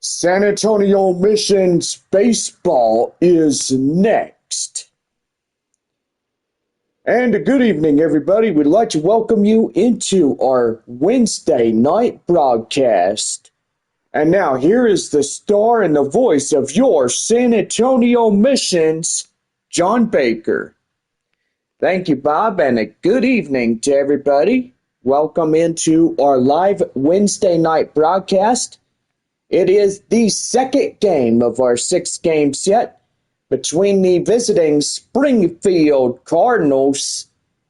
San Antonio Missions baseball is next. And good evening, everybody. We'd like to welcome you into our Wednesday night broadcast. And now here is the star and the voice of your San Antonio Missions, John Baker. Thank you, Bob, and a good evening to everybody. Welcome into our live Wednesday night broadcast. It is the second game of our 6-game set between the visiting Springfield Cardinals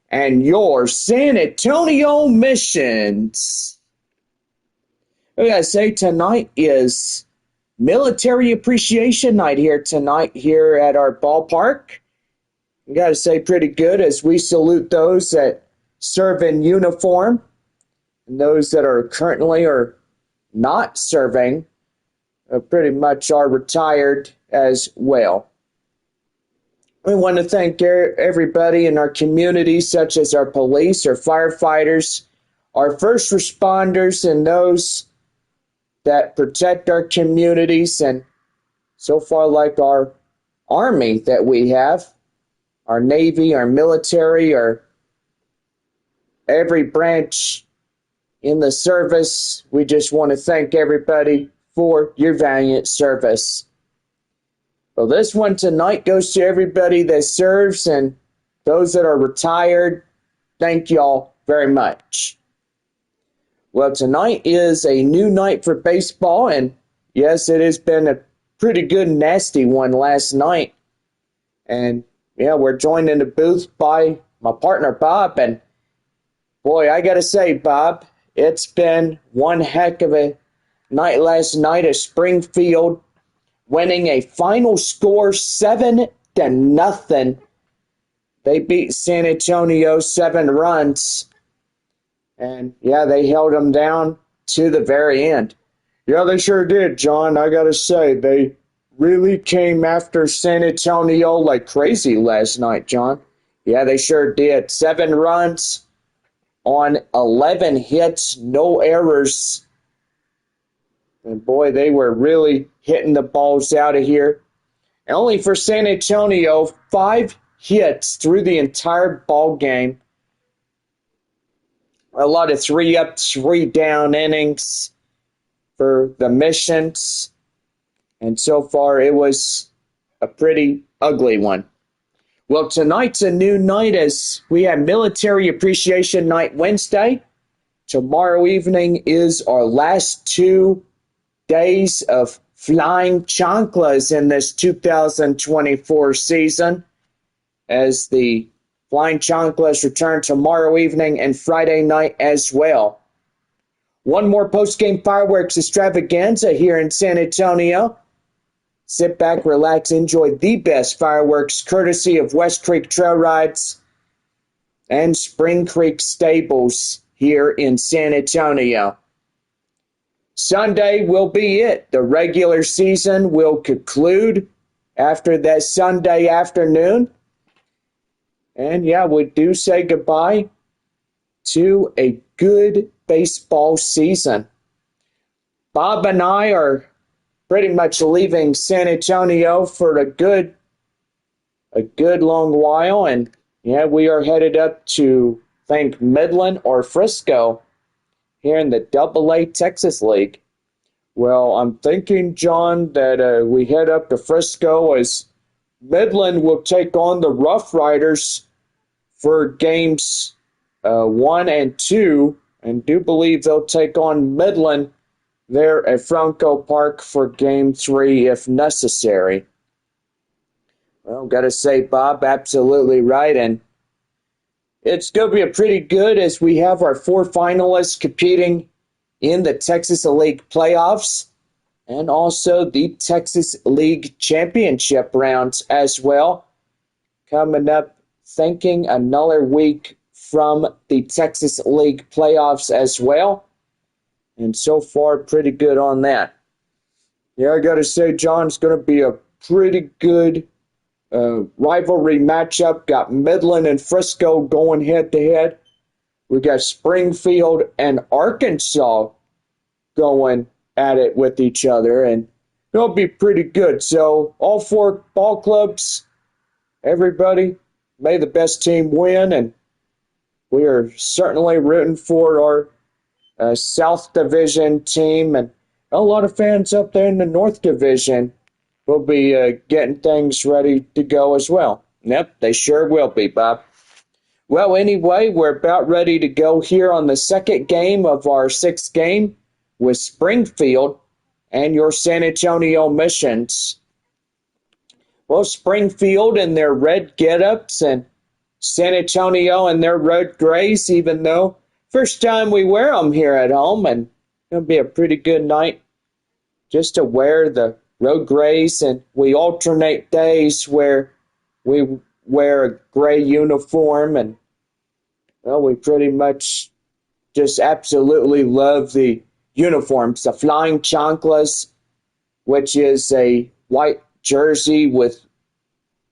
and your San Antonio Missions. I gotta say, tonight is Military Appreciation Night here tonight here at our ballpark. I gotta say, pretty good as we salute those that serve in uniform and those that are currently or not serving pretty much are retired as well. We want to thank everybody in our community, such as our police, our firefighters, our first responders, and those that protect our communities, and so far like our Army that we have, our Navy, our military, our every branch in the service. We just want to thank everybody for your valiant service. Well, this one tonight goes to everybody that serves and those that are retired. Thank y'all very much. Well, tonight is a new night for baseball, and yes, it has been a pretty good, nasty one last night. And yeah, we're joined in the booth by my partner, Bob, and boy, I gotta say, Bob, it's been one heck of a night last night at Springfield, winning a final score 7-0. They beat San Antonio 7 runs. And yeah, they held them down to the very end. Yeah, they sure did, John. I gotta say, they really came after San Antonio like crazy last night, John. Yeah, they sure did. 7 runs on 11 hits, no errors. And boy, they were really hitting the balls out of here. And only for San Antonio, 5 hits through the entire ball game. A lot of 3-up, 3-down innings for the Missions. And so far, it was a pretty ugly one. Well, tonight's a new night as we have Military Appreciation Night Wednesday. Tomorrow evening is our last 2 days of flying chanclas in this 2024 season, as the flying chanclas return tomorrow evening and Friday night as well. One more post-game fireworks extravaganza here in San Antonio. Sit back, relax, enjoy the best fireworks courtesy of West Creek Trail Rides and Spring Creek Stables here in San Antonio. Sunday will be it. The regular season will conclude after that Sunday afternoon. And yeah, we do say goodbye to a good baseball season. Bob and I are pretty much leaving San Antonio for a good long while. And yeah, we are headed up to, I think, Midland or Frisco here in the AA Texas League. Well, I'm thinking, John, that we head up to Frisco as Midland will take on the Rough Riders for games 1 and 2, and do believe they'll take on Midland there at Franco Park for game 3 if necessary. Well, gotta say, Bob, absolutely right, and it's going to be a pretty good as we have our 4 finalists competing in the Texas League playoffs and also the Texas League championship rounds as well. Coming up, thinking another week from the Texas League playoffs as well. And so far, pretty good on that. Yeah, I got to say, John, it's going to be a pretty good rivalry matchup. Got Midland and Frisco going head-to-head. We got Springfield and Arkansas going at it with each other, and it'll be pretty good. So all four ball clubs, everybody, may the best team win, and we are certainly rooting for our South Division team, and a lot of fans up there in the North Division will be getting things ready to go as well. Yep, they sure will be, Bob. Well, anyway, we're about ready to go here on the second game of our sixth game with Springfield and your San Antonio Missions. Well, Springfield in their red get-ups and San Antonio in their red grays, even though first time we wear them here at home, and it'll be a pretty good night just to wear the road grays, and we alternate days where we wear a gray uniform, and well, we pretty much just absolutely love the uniforms. The Flying Chanclas, which is a white jersey with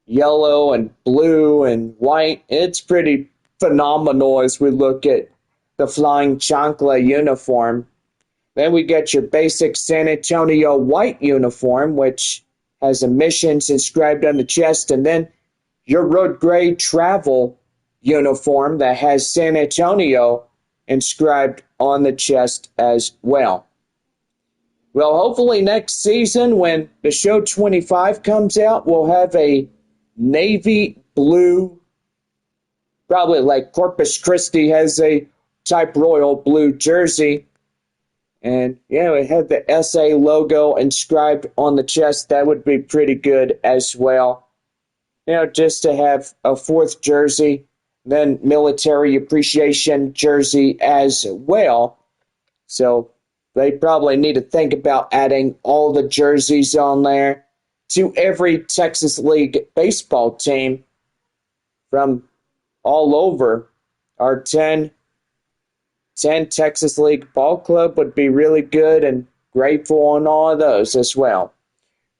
yellow and blue and white. It's pretty phenomenal as we look at the Flying Chancla uniform. Then we get your basic San Antonio white uniform, which has a Missions inscribed on the chest, and then your road gray travel uniform that has San Antonio inscribed on the chest as well. Well, hopefully next season when the Show 25 comes out, we'll have a navy blue, probably like Corpus Christi has a type royal blue jersey. And yeah, we have the SA logo inscribed on the chest. That would be pretty good as well. You know, just to have a fourth jersey, then military appreciation jersey as well. So they probably need to think about adding all the jerseys on there to every Texas League baseball team from all over. Our 10 Texas League ball club would be really good, and grateful on all of those as well.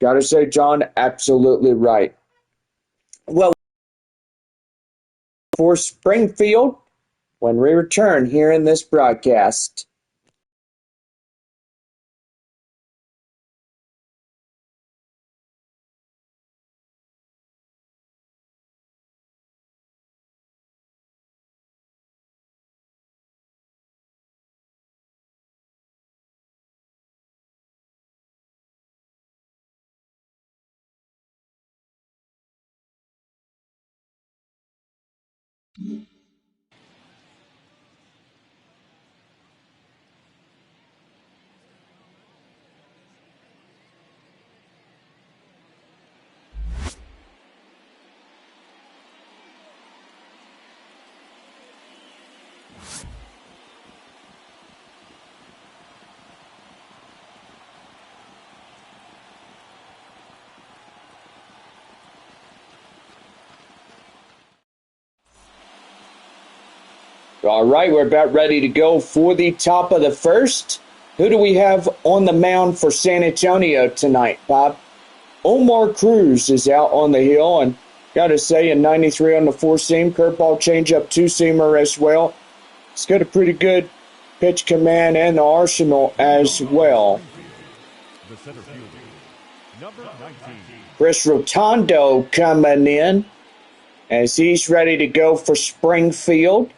Gotta say, John, absolutely right. Well, for Springfield, when we return here in this broadcast. All right, we're about ready to go for the top of the first. Who do we have on the mound for San Antonio tonight, Bob? Omar Cruz is out on the hill, and got to say, a 93 on the four-seam, curveball changeup two-seamer as well. He's got a pretty good pitch command and the arsenal as well. The center fielder, number 19. Chris Rotondo coming in as he's ready to go for Springfield.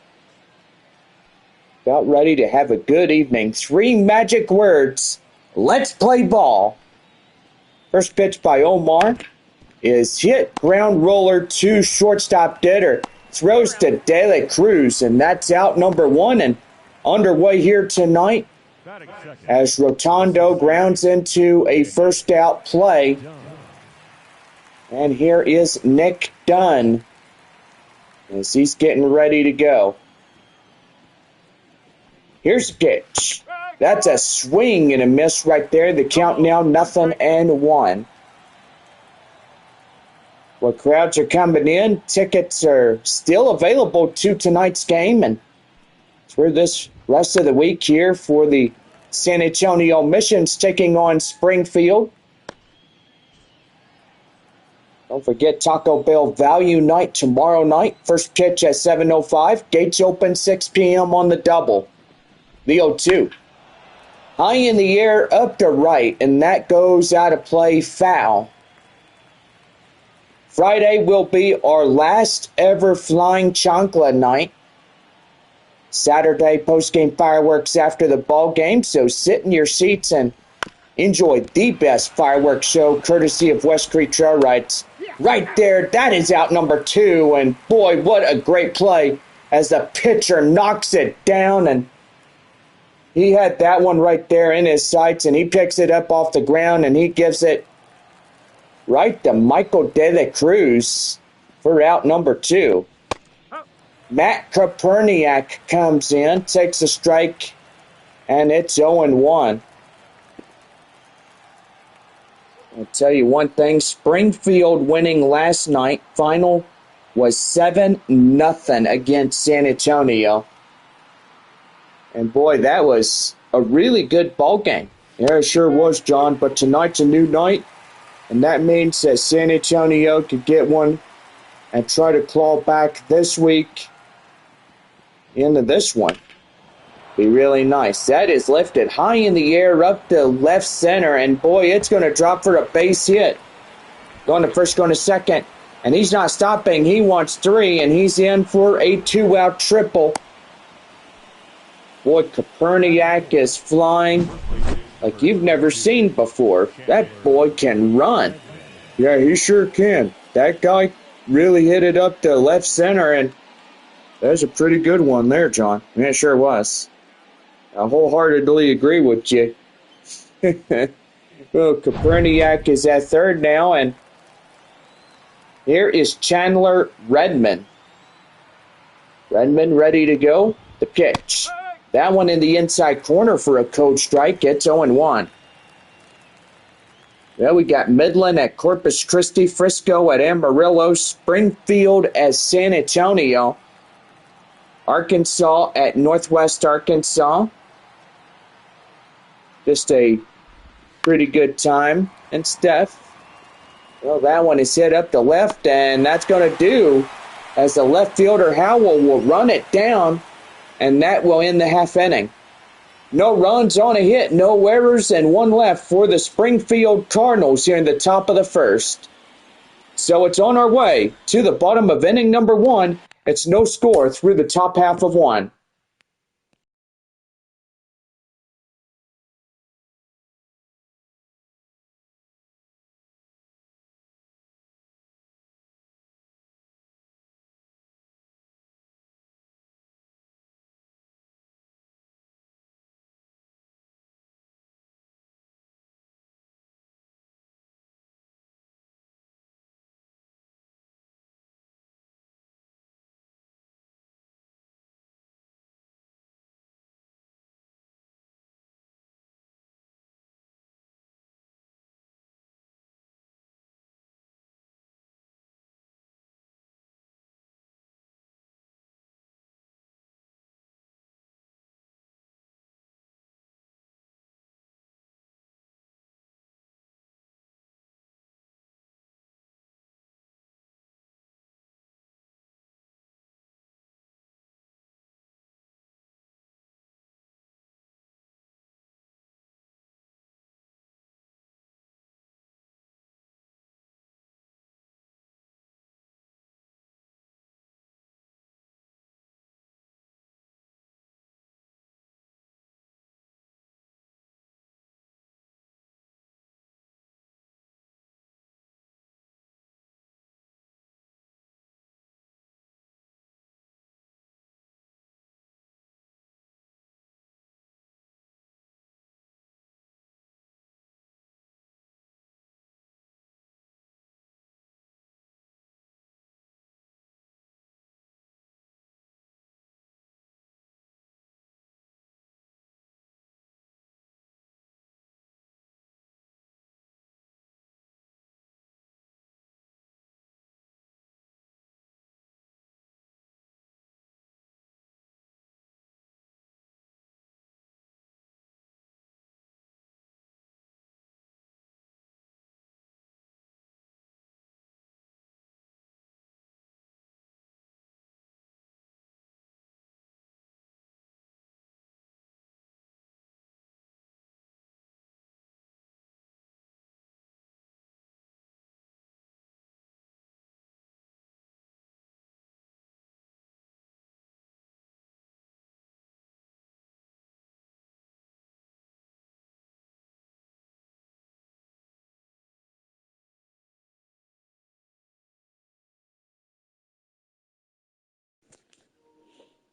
About ready to have a good evening. 3 magic words. Let's play ball. First pitch by Omar is hit. Ground roller to shortstop Ditter. Throws to De La Cruz, and that's out number 1 and underway here tonight as Rotondo grounds into a first out play. And here is Nick Dunn as he's getting ready to go. Here's the pitch. That's a swing and a miss right there. The count now 0-1. Well, crowds are coming in. Tickets are still available to tonight's game, and through this rest of the week here for the San Antonio Missions taking on Springfield. Don't forget Taco Bell Value Night tomorrow night. First pitch at 7:05. Gates open 6 p.m. on the double. The 0-2. High in the air, up to right, and that goes out of play, foul. Friday will be our last ever Flying Chancla night. Saturday post-game fireworks after the ball game, so sit in your seats and enjoy the best fireworks show courtesy of West Creek Trail Rides. Right there, that is out number 2, and boy, what a great play as the pitcher knocks it down, and he had that one right there in his sights, and he picks it up off the ground, and he gives it right to Michael De La Cruz for out number 2. Matt Koperniak comes in, takes a strike, and it's 0-1. I'll tell you one thing, Springfield winning last night, final was 7-0 against San Antonio. And boy, that was a really good ball game. Yeah, it sure was, John, but tonight's a new night, and that means that San Antonio could get one and try to claw back this week into this one. Be really nice. That is lifted high in the air up to left center, and boy, it's going to drop for a base hit. Going to first, going to second, and he's not stopping. He wants 3, and he's in for a 2-out triple. Boy, Koperniak is flying like you've never seen before. That boy can run. Yeah, he sure can. That guy really hit it up to left center, and that's a pretty good one there, John. Yeah, it sure was. I wholeheartedly agree with you. Well, Koperniak is at third now, and here is Chandler Redmond. Redmond ready to go. The pitch. That one in the inside corner for a code strike. It's 0-1. Well, we got Midland at Corpus Christi, Frisco at Amarillo, Springfield at San Antonio, Arkansas at Northwest Arkansas. Just a pretty good time. And Steph, well, that one is hit up the left, and that's going to do as the left fielder Howell will run it down, and that will end the half inning. No runs on a hit, no errors, and 1 left for the Springfield Cardinals here in the top of the first. So it's on our way to the bottom of inning number 1. It's no score through the top half of 1.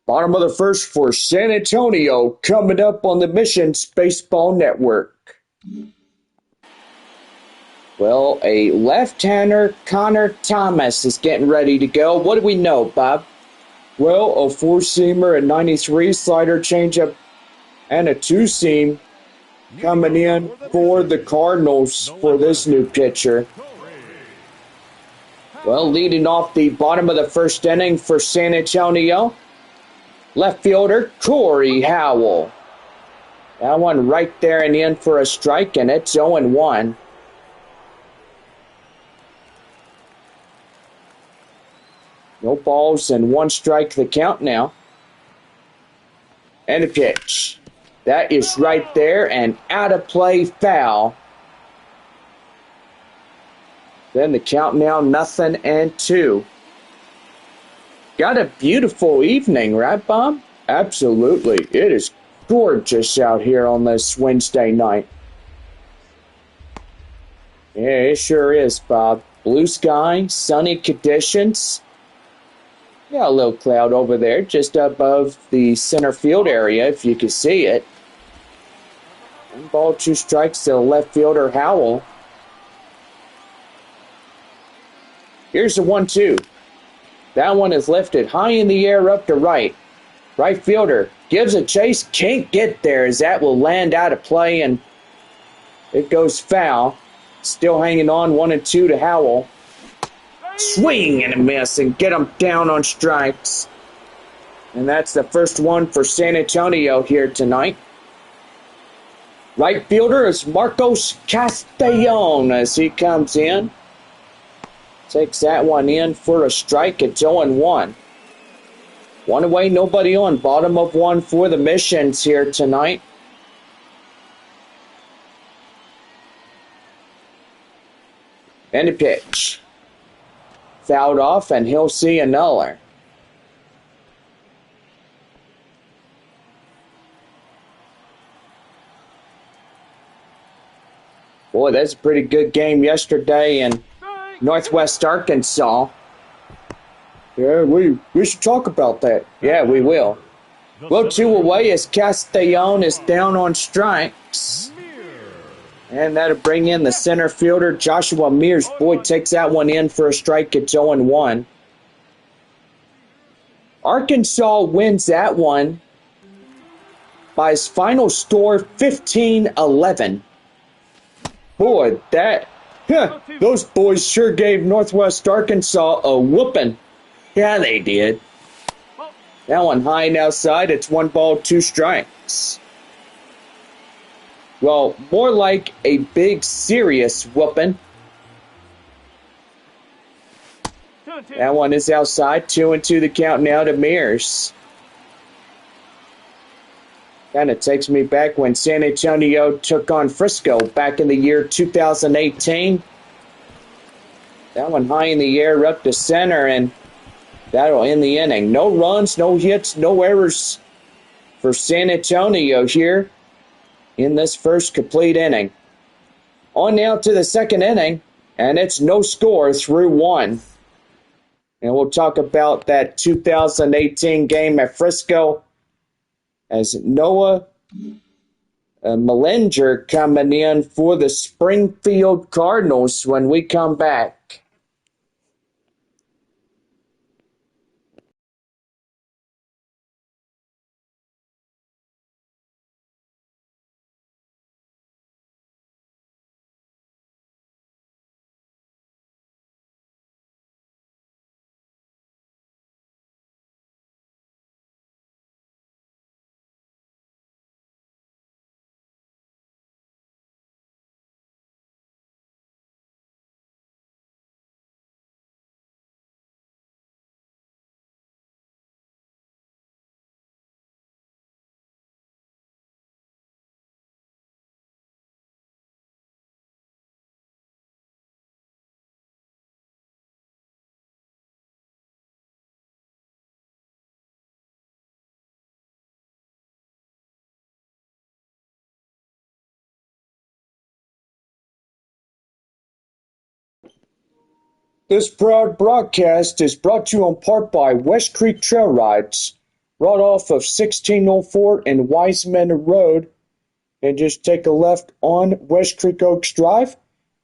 Bottom of the first for San Antonio, coming up on the Missions Baseball Network. Well, a left-hander, Connor Thomas, is getting ready to go. What do we know, Bob? Well, a four-seamer, a 93 slider changeup, and a two-seam coming in for the Cardinals for this new pitcher. Well, leading off the bottom of the first inning for San Antonio, left fielder Corey Howell. That one right there and in for a strike, and it's 0-1. No balls and one strike the count now. And a pitch. That is right there and out of play, foul. Then the count now 0-2. Got a beautiful evening, right, Bob? Absolutely. It is gorgeous out here on this Wednesday night. Yeah, it sure is, Bob. Blue sky, sunny conditions. Yeah, a little cloud over there just above the center field area, if you can see it. One ball, two strikes to the left fielder, Howell. Here's the 1-2. That one is lifted high in the air up to right. Right fielder gives a chase, can't get there as that will land out of play, and it goes foul. Still hanging on, 1-2 to Howell. Swing and a miss and get them down on strikes. And that's the first one for San Antonio here tonight. Right fielder is Marcos Castellon as he comes in. Takes that one in for a strike. It's 0-1. One away, nobody on. Bottom of one for the Missions here tonight. And a pitch. Fouled off, and he'll see another. Boy, that's a pretty good game yesterday in Northwest Arkansas. Yeah, we should talk about that. Yeah, we will. Well, two away as Castellon is down on strikes. And that'll bring in the center fielder, Joshua Mears. Boyd takes that one in for a strike. It's 0-1. Arkansas wins that one by his final score, 15-11. Boy, those boys sure gave Northwest Arkansas a whooping. Yeah, they did. That one high and outside. It's one ball, two strikes. Well, more like a big, serious whooping. That one is outside. 2-2 the count now to Mears. Kind of takes me back when San Antonio took on Frisco back in the year 2018. That one high in the air up to center, and that'll end the inning. No runs, no hits, no errors for San Antonio here in this first complete inning. On now to the second inning, and it's no score through one. And we'll talk about that 2018 game at Frisco as Noah Mellinger coming in for the Springfield Cardinals when we come back. This proud broadcast is brought to you in part by West Creek Trail Rides, right off of 1604 and Wiseman Road, and just take a left on West Creek Oaks Drive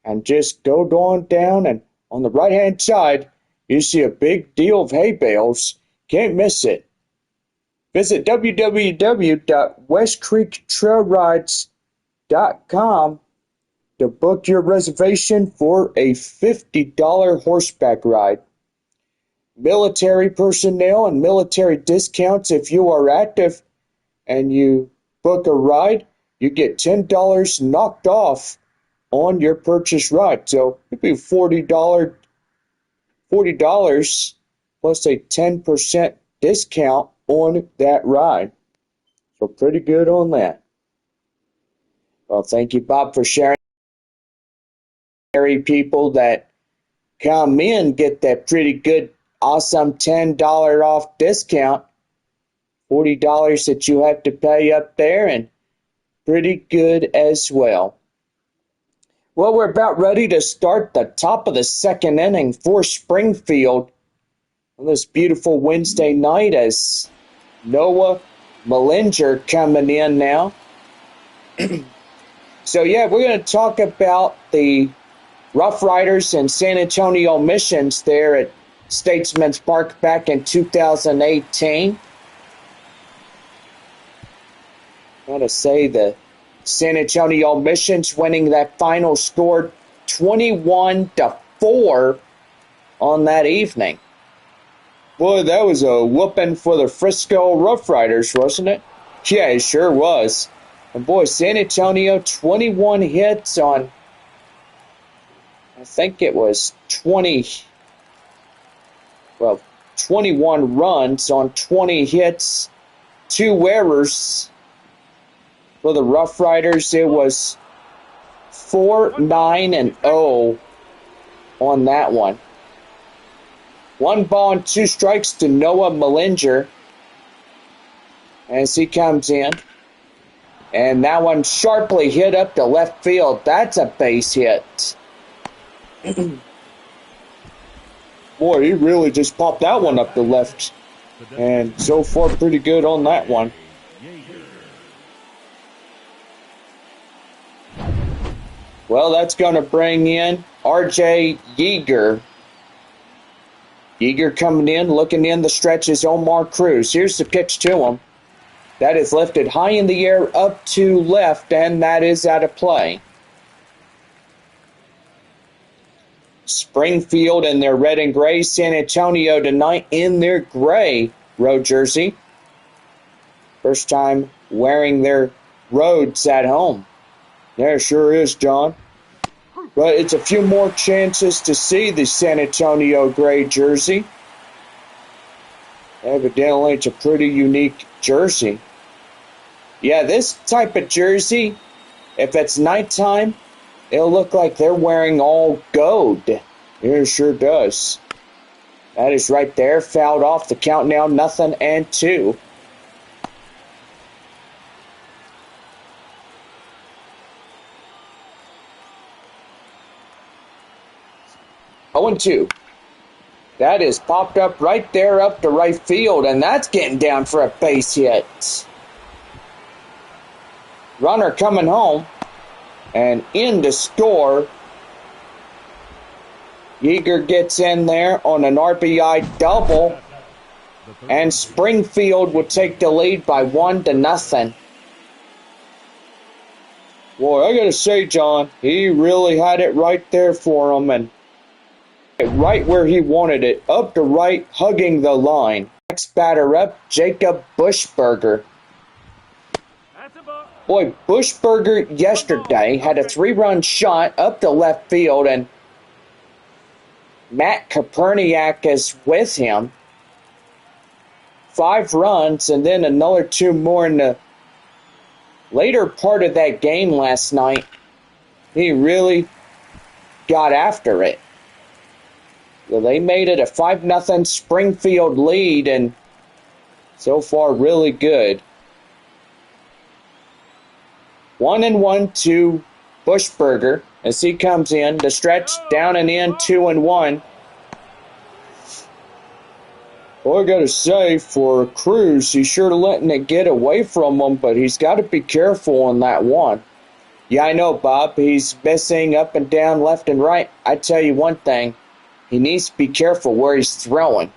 and just go on down, and on the right hand side you see a big deal of hay bales. Can't miss it. Visit www.westcreektrailrides.com to book your reservation for a $50 horseback ride. Military personnel and military discounts. If you are active and you book a ride, you get $10 knocked off on your purchase ride. So it'd be $40 plus a 10% discount on that ride. So pretty good on that. Well, thank you, Bob, for sharing. People that come in get that pretty good, awesome $10 off discount. $40 that you have to pay up there, and pretty good as well. Well, we're about ready to start the top of the second inning for Springfield on this beautiful Wednesday night, as Noah Mellinger coming in now. So, yeah, we're going to talk about the Rough Riders and San Antonio Missions there at Statesman's Park back in 2018. Gotta say, the San Antonio Missions winning that final score 21-4 on that evening. Boy, that was a whooping for the Frisco Rough Riders, wasn't it? Yeah, it sure was. And boy, San Antonio, 21 hits on, I think it was 21 runs on 20 hits, 2 errors. For the Rough Riders, it was 4-9-0 on that one. 1 ball and 2 strikes to Noah Mellinger as he comes in. And that one sharply hit up to left field. That's a base hit. Boy, he really just popped that one up the left. And so far, pretty good on that one. Well, that's going to bring in R.J. Yeager. Yeager coming in, looking in the stretch is Omar Cruz. Here's the pitch to him. That is lifted high in the air up to left, and that is out of play. Springfield in their red and gray. San Antonio tonight in their gray road jersey. First time wearing their roads at home. Yeah, sure is, John. But it's a few more chances to see the San Antonio gray jersey. Evidently, it's a pretty unique jersey. Yeah, this type of jersey, if it's nighttime, it'll look like they're wearing all gold. It sure does. That is right there. Fouled off. The count now 0-2. Oh, 2. That is popped up right there up to right field, and that's getting down for a base hit. Runner coming home, and in to score. Yeager gets in there on an RBI double, and Springfield would take the lead by 1-0. Boy, I gotta say, John, he really had it right there for him, and right where he wanted it, up to right, hugging the line. Next batter up, Jacob Bushberger. Boy, Bushberger yesterday had a 3-run shot up the left field, and Matt Koperniak is with him. 5 runs, and then another 2 more in the later part of that game last night. He really got after it. Well, they made it a 5-0 Springfield lead, and so far really good. 1-1 to Bushberger as he comes in. The stretch down and in, 2-1. Well, I gotta say, for Cruz, he's sure letting it get away from him, but he's got to be careful on that one. Yeah, I know, Bob. He's missing up and down, left and right. I tell you one thing, he needs to be careful where he's throwing.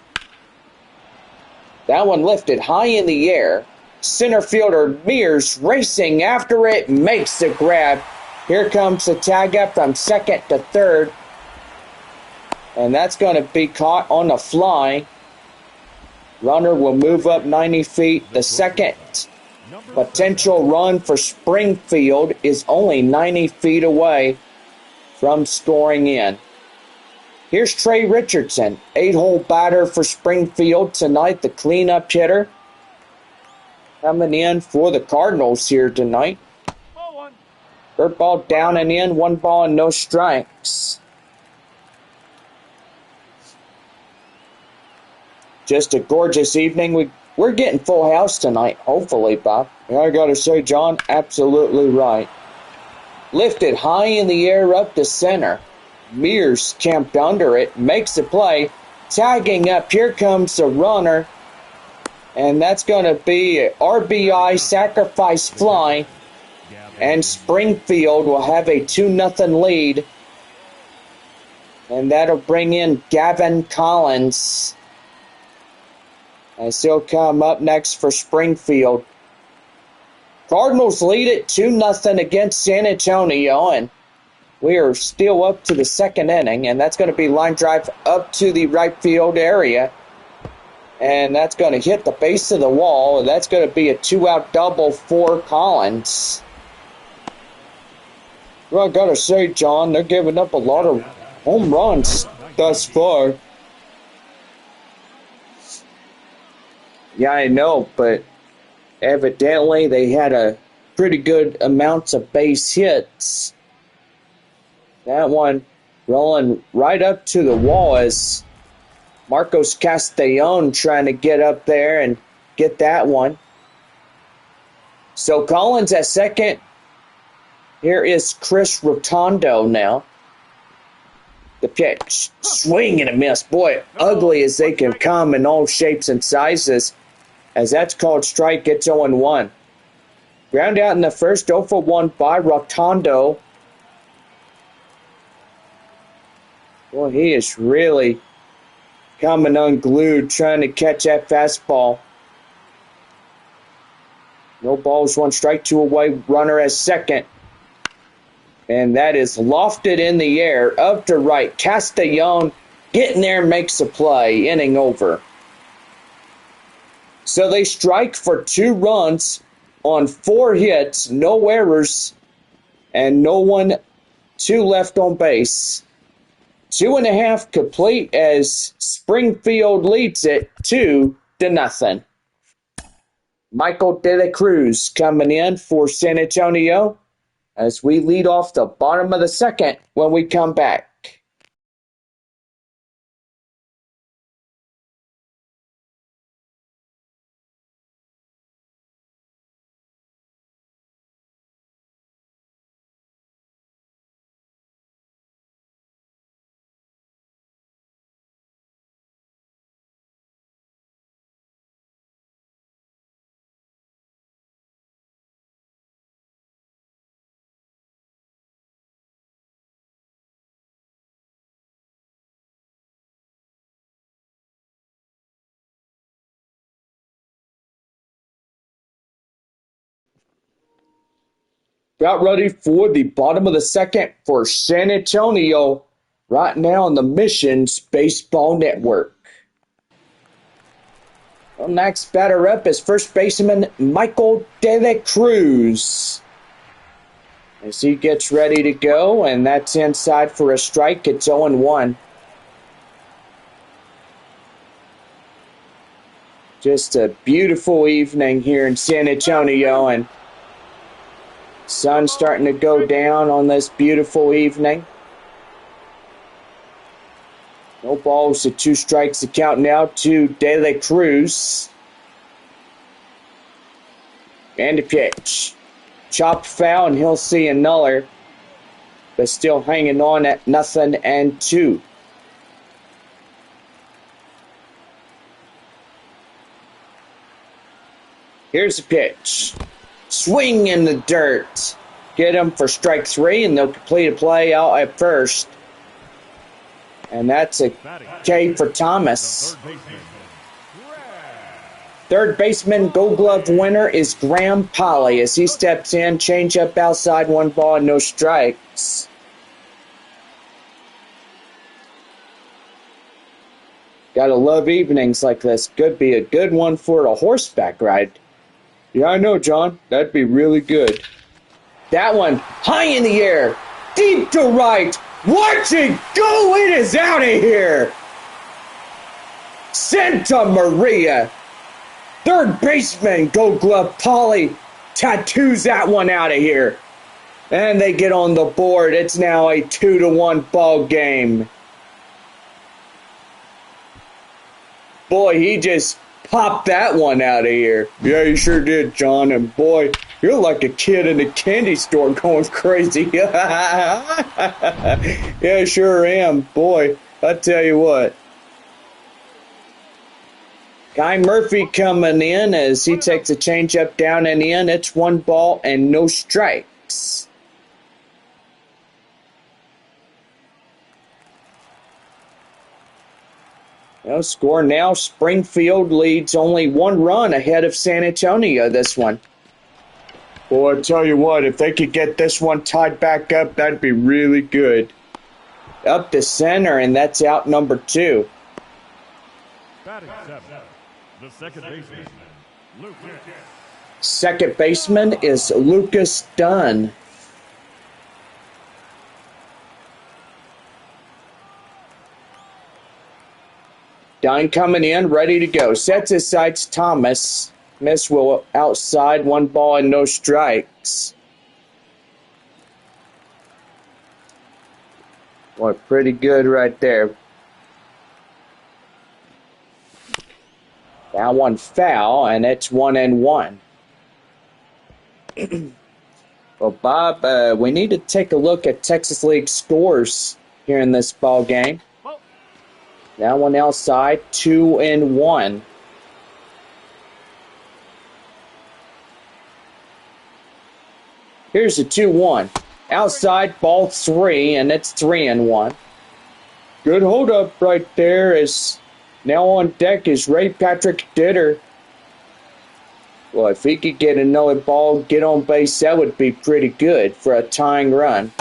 That one lifted high in the air. Center fielder Mears racing after it, makes the grab. Here comes the tag up from second to third. And that's going to be caught on the fly. Runner will move up 90 feet. The second potential run for Springfield is only 90 feet away from scoring in. Here's Trey Richardson, 8-hole batter for Springfield tonight, the cleanup hitter. Coming in for the Cardinals here tonight. Third ball down and in, 1 ball and no strikes. Just a gorgeous evening. We're getting full house tonight, hopefully, Bob. I gotta say, John, absolutely right. Lifted high in the air up to center. Mears camped under it, makes the play. Tagging up, here comes the runner. And that's going to be an RBI sacrifice fly. And Springfield will have a 2-0 lead. And that'll bring in Gavin Collins, as he'll come up next for Springfield. Cardinals lead it 2-0 against San Antonio, and we are still up to the second inning, and that's going to be line drive up to the right field area. And that's going to hit the base of the wall, and that's going to be a 2-out double for Collins. Well, I got to say, John, they're giving up a lot of home runs thus far. Yeah, I know, but evidently they had a pretty good amount of base hits. That one rolling right up to the wall as Marcos Castellon trying to get up there and get that one. So Collins at second. Here is Chris Rotondo now. The pitch, swing and a miss. Boy, ugly as they can come in all shapes and sizes. As that's called strike, it's 0-1. Ground out in the first, 0-1 by Rotondo. Boy, he is really coming unglued, trying to catch that fastball. No balls, 1 strike, 2 away. Runner at second. And that is lofted in the air, up to right. Castellon getting there, makes a play. Inning over. So they strike for 2 runs on 4 hits, no errors, and no one, 2 left on base. 2.5 complete as Springfield leads it 2-0. Michael De La Cruz coming in for San Antonio as we lead off the bottom of the second when we come back. Got ready for the bottom of the second for San Antonio right now on the Missions Baseball Network. Well, next batter up is first baseman Michael De La Cruz. As he gets ready to go, and that's inside for a strike. It's 0-1. Just a beautiful evening here in San Antonio, and sun's starting to go down on this beautiful evening. No balls, 2 strikes to count now to De La Cruz. And a pitch. Chopped foul, and he'll see a nuller, but still hanging on at 0-2. Here's the pitch. Swing in the dirt. Get him for strike 3, and they'll complete a play out at first. And that's a K for Thomas. Third baseman Gold Glove winner is Graham Polly as he steps in, change up outside, 1 ball and no strikes. Gotta love evenings like this. Could be a good one for a horseback ride. Yeah, I know, John. That'd be really good. That one, high in the air, deep to right. Watch it go! It is out of here! Santa Maria! Third baseman, Gold Glove Polly, tattoos that one out of here. And they get on the board. It's now a 2-1 ball game. Boy, he just popped that one out of here. Yeah, you sure did, John. And boy, you're like a kid in a candy store going crazy. Yeah, sure am. Boy, I tell you what. Guy Murphy coming in as he takes a changeup down and in. It's 1 ball and no strikes. No score now. Springfield leads only 1 run ahead of San Antonio this one. Boy, I tell you what, if they could get this one tied back up, that'd be really good. Up to center, and that's out number 2. Batting 7, the second baseman, Lucas. Second baseman is Lucas Dunn. Dunn coming in, ready to go. Sets his sights, Thomas. Miss will outside, 1 ball and no strikes. Boy, pretty good right there. That one foul, and it's 1-1. Well, Bob, we need to take a look at Texas League scores here in this ball game. That one outside, 2-1. Here's a 2-1. Outside, ball 3, and it's 3-1. Good hold up right there. As now on deck is Ray Patrick Ditter. Well, if he could get another ball, get on base, that would be pretty good for a tying run.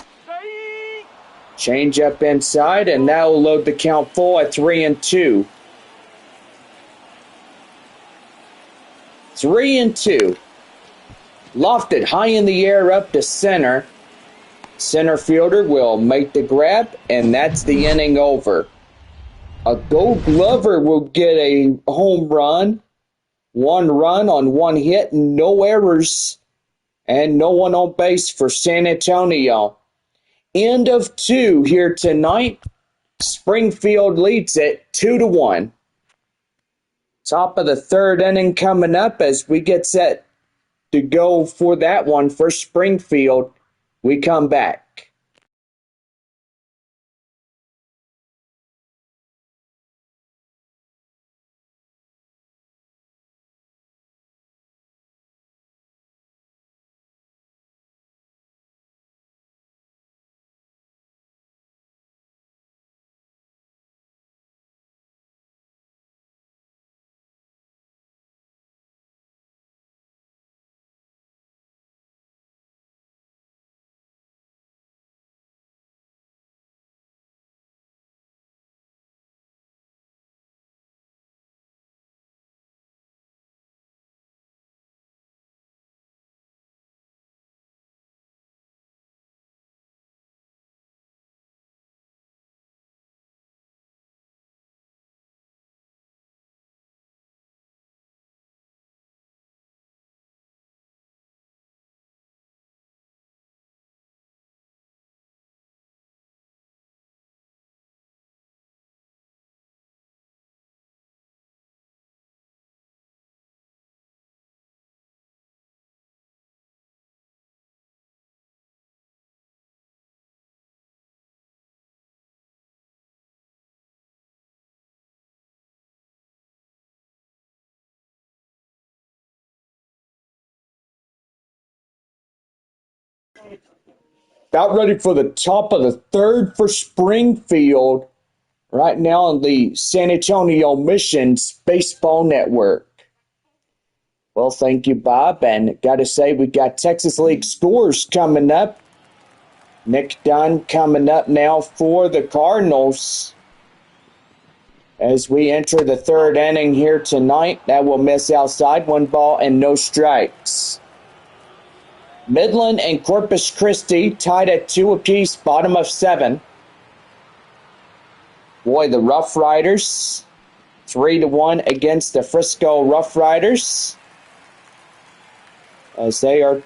Change up inside, and that will load the count full at 3-2. 3-2. Lofted high in the air up to center. Center fielder will make the grab, and that's the inning over. A Gold Glover will get a home run. 1 run on 1 hit, no errors, and no one on base for San Antonio. End of 2 here tonight. Springfield leads it 2-1. Top of the 3rd inning coming up as we get set to go for that one for Springfield. We come back. about ready for the top of the third for Springfield. Right now on the San Antonio Missions Baseball Network. Well, thank you, Bob. And got to say, we got Texas League scores coming up. Nick Dunn coming up now for the Cardinals. As we enter the third inning here tonight, that will miss outside. 1 ball and no strikes. Midland and Corpus Christi tied at 2 apiece, bottom of 7. Boy, the Rough Riders, 3-1 against the Frisco Rough Riders. As they are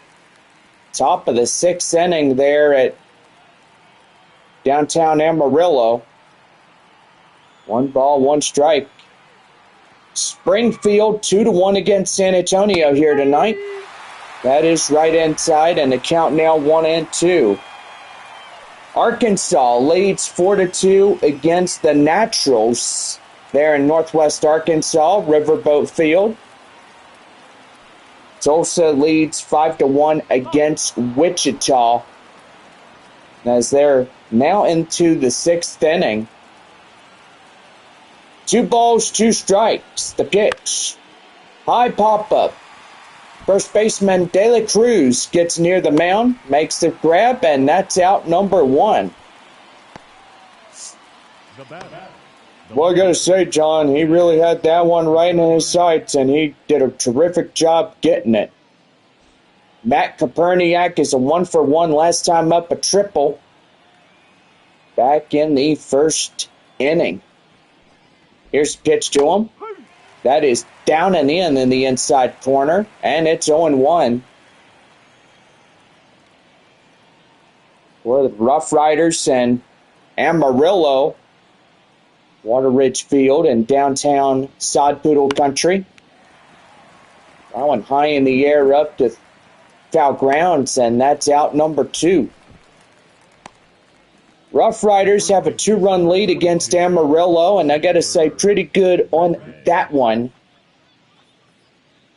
top of the 6th inning there at downtown Amarillo. 1 ball, 1 strike. Springfield 2-1 against San Antonio here tonight. That is right inside, and the count now 1-2. Arkansas leads 4-2 against the Naturals there in Northwest Arkansas, Riverboat Field. Tulsa leads 5-1 against Wichita as they're now into the 6th inning. 2 balls, 2 strikes. The pitch. High pop-up. First baseman De La Cruz gets near the mound, makes the grab, and that's out number 1. Well, I got to say, John, he really had that one right in his sights, and he did a terrific job getting it. Matt Koperniak is a 1-for-1 last time up, a triple. Back in the 1st inning. Here's the pitch to him. That is down and in the inside corner, and it's 0-1. For the Rough Riders and Amarillo, Water Ridge Field in downtown Sod Poodle Country. That one high in the air up to foul grounds, and that's out number 2. Rough Riders have a 2-run lead against Amarillo, and I got to say, pretty good on that one.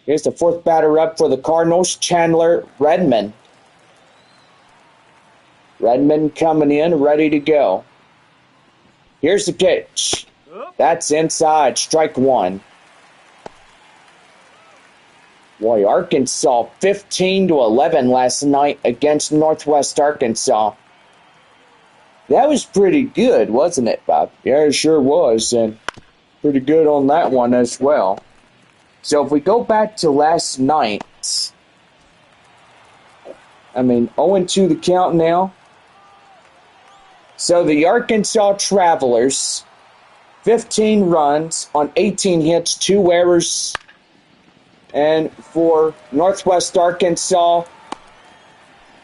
Here's the 4th batter up for the Cardinals, Chandler Redmond. Redmond coming in, ready to go. Here's the pitch. That's inside, strike 1. Boy, Arkansas 15-11 last night against Northwest Arkansas. That was pretty good, wasn't it, Bob? Yeah, it sure was, and pretty good on that one as well. So if we go back to last night, 0-2 the count now. So the Arkansas Travelers, 15 runs on 18 hits, 2 errors. And for Northwest Arkansas,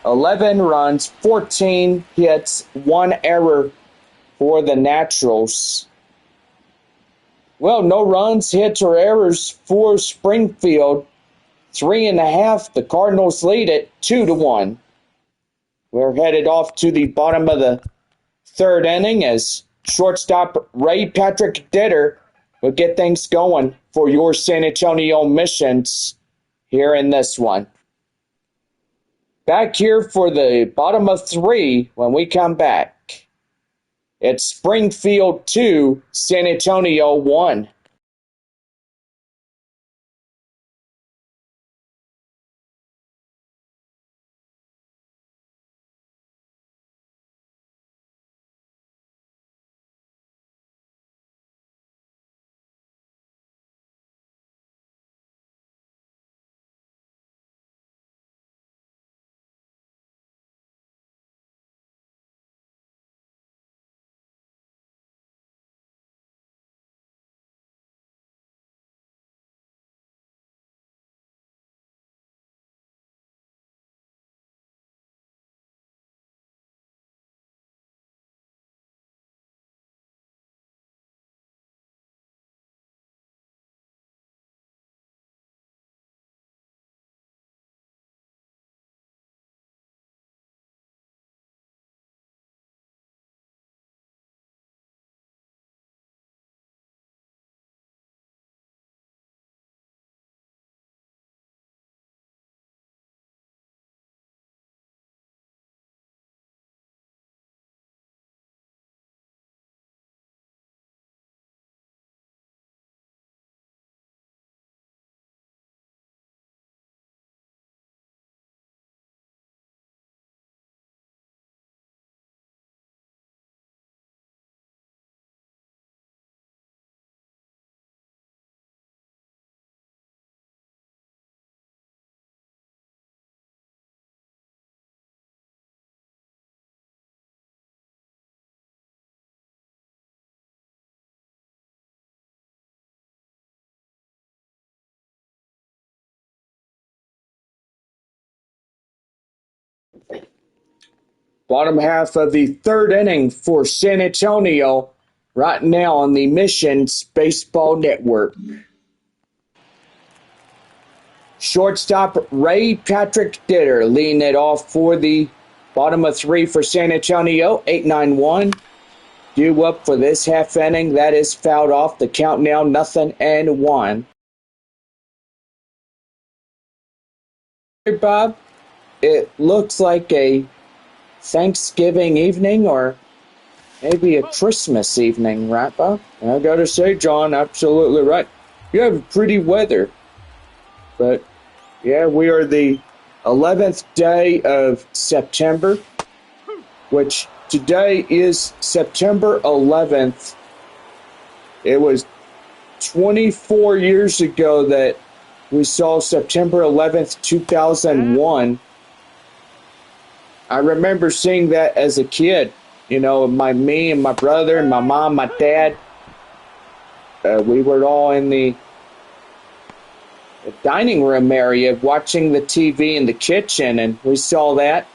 11 runs, 14 hits, 1 error for the Naturals. Well, no runs, hits, or errors for Springfield. 3.5. The Cardinals lead it 2-1. We're headed off to the bottom of the 3rd inning as shortstop Ray Patrick Ditter will get things going for your San Antonio Missions here in this one. Back here for the bottom of 3 when we come back. It's Springfield 2, San Antonio 1. Bottom half of the third inning for San Antonio right now on the Missions Baseball Network. Shortstop Ray Patrick Ditter leading it off for the bottom of three for San Antonio. 8-9-1. Due up for this half inning. That is fouled off. The count now 0-1. Hey, Bob, it looks like a Thanksgiving evening or maybe a Christmas evening, right, Bob? I gotta say, John, absolutely right. You have pretty weather. But, yeah, we are the 11th day of September, which today is September 11th. It was 24 years ago that we saw September 11th, 2001. I remember seeing that as a kid. You know, me and my brother and my mom, my dad, we were all in the dining room area watching the TV in the kitchen, and we saw that.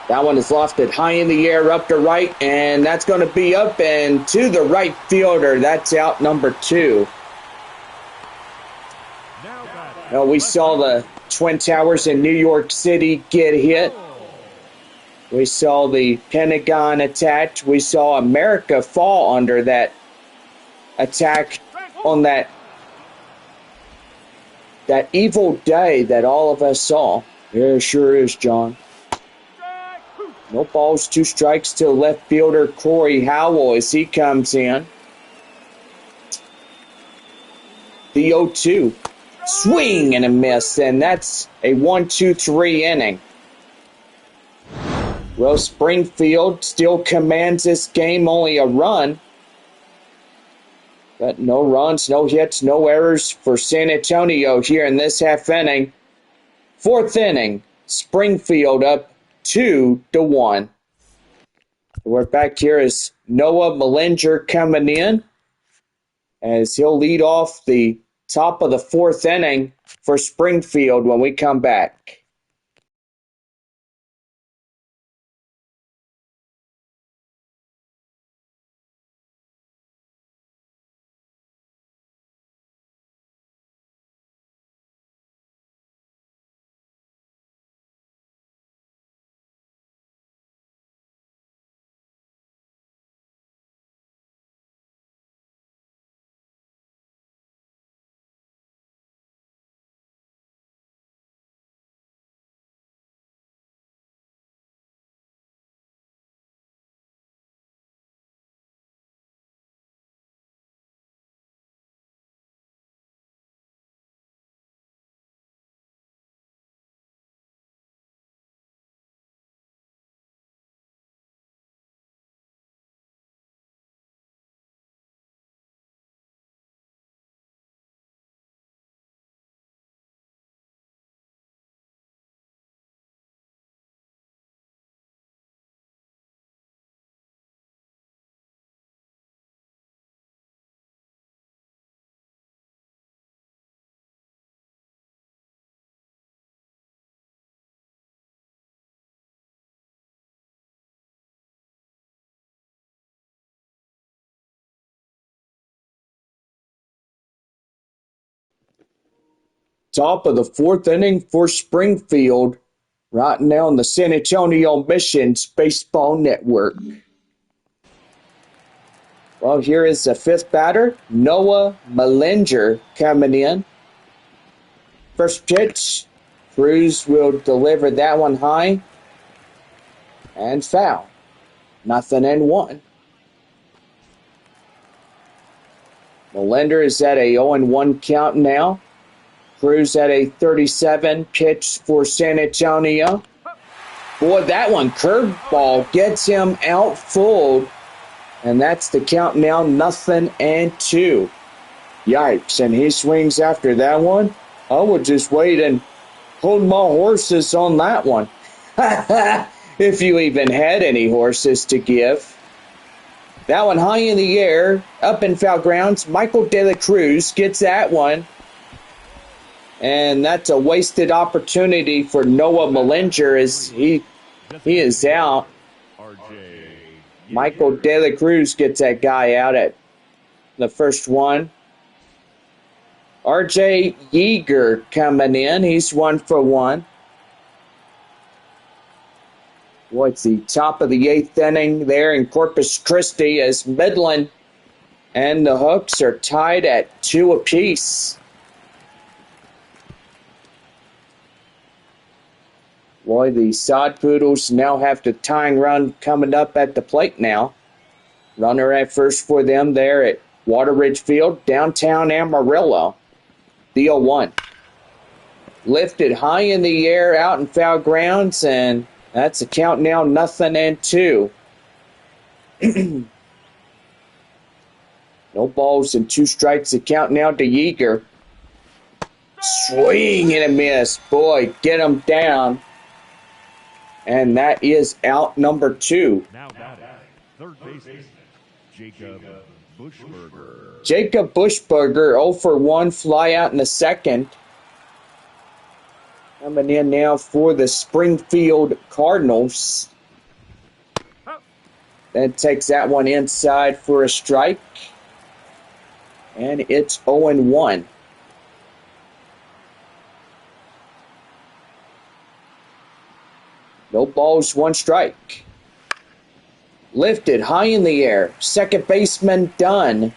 That one is lofted high in the air up to right, and that's going to be up and to the right fielder. That's out number 2. Well, we saw the Twin Towers in New York City get hit. We saw the Pentagon attacked. We saw America fall under that attack on that evil day that all of us saw. Yeah, it sure is, John. No balls, 2 strikes to left fielder Corey Howell as he comes in. The 0-2. Swing and a miss, and that's a 1-2-3 inning. Well, Springfield still commands this game, only a run. But no runs, no hits, no errors for San Antonio here in this half inning. 4th inning, Springfield up 2-1. We're back here as Noah Mellinger coming in, as he'll lead off the top of the 4th inning for Springfield when we come back. Top of the 4th inning for Springfield, right now on the San Antonio Missions Baseball Network. Well, here is the 5th batter, Noah Mellinger, coming in. First pitch, Cruz will deliver that one high and foul. 0-1. Mellinger is at a 0-1 count now. Cruz at a 37 pitch for San Antonio. Boy, that one curveball gets him outfooled. And that's the count now, 0-2. Yikes, and he swings after that one. I would just wait and hold my horses on that one. If you even had any horses to give. That one high in the air, up in foul grounds. Michael De La Cruz gets that one. And that's a wasted opportunity for Noah Mellinger as he He is out. RJ. Michael De La Cruz gets that guy out at the first one. RJ Yeager coming in. He's 1 for 1. What's the top of the 8th inning there in Corpus Christi as Midland and the Hooks are tied at 2 apiece. Boy, the Sod Poodles now have the tying run coming up at the plate now. Runner at first for them there at Wateridge Field, downtown Amarillo. The 0-1. Lifted high in the air out in foul grounds, and that's a count now, 0-2. No balls and 2 strikes. The count now to Yeager. Swing and a miss. Boy, get him down. And that is out number 2. Now batting, third baseman, Jacob Bushberger. Jacob Bushberger, 0 for 1, fly out in the second. Coming in now for the Springfield Cardinals. Then takes that one inside for a strike. And it's 0-1. No balls, 1 strike. Lifted high in the air. Second baseman Dunn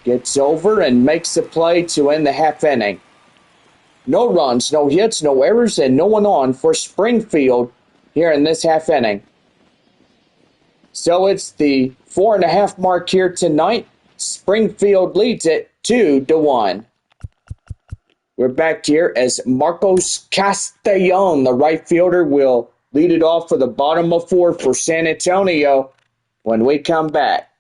gets over and makes the play to end the half inning. No runs, no hits, no errors, and no one on for Springfield here in this half inning. So it's the 4.5 mark here tonight. Springfield leads it 2-1. We're back here as Marcos Castellon, the right fielder, will lead it off for the bottom of 4 for San Antonio when we come back.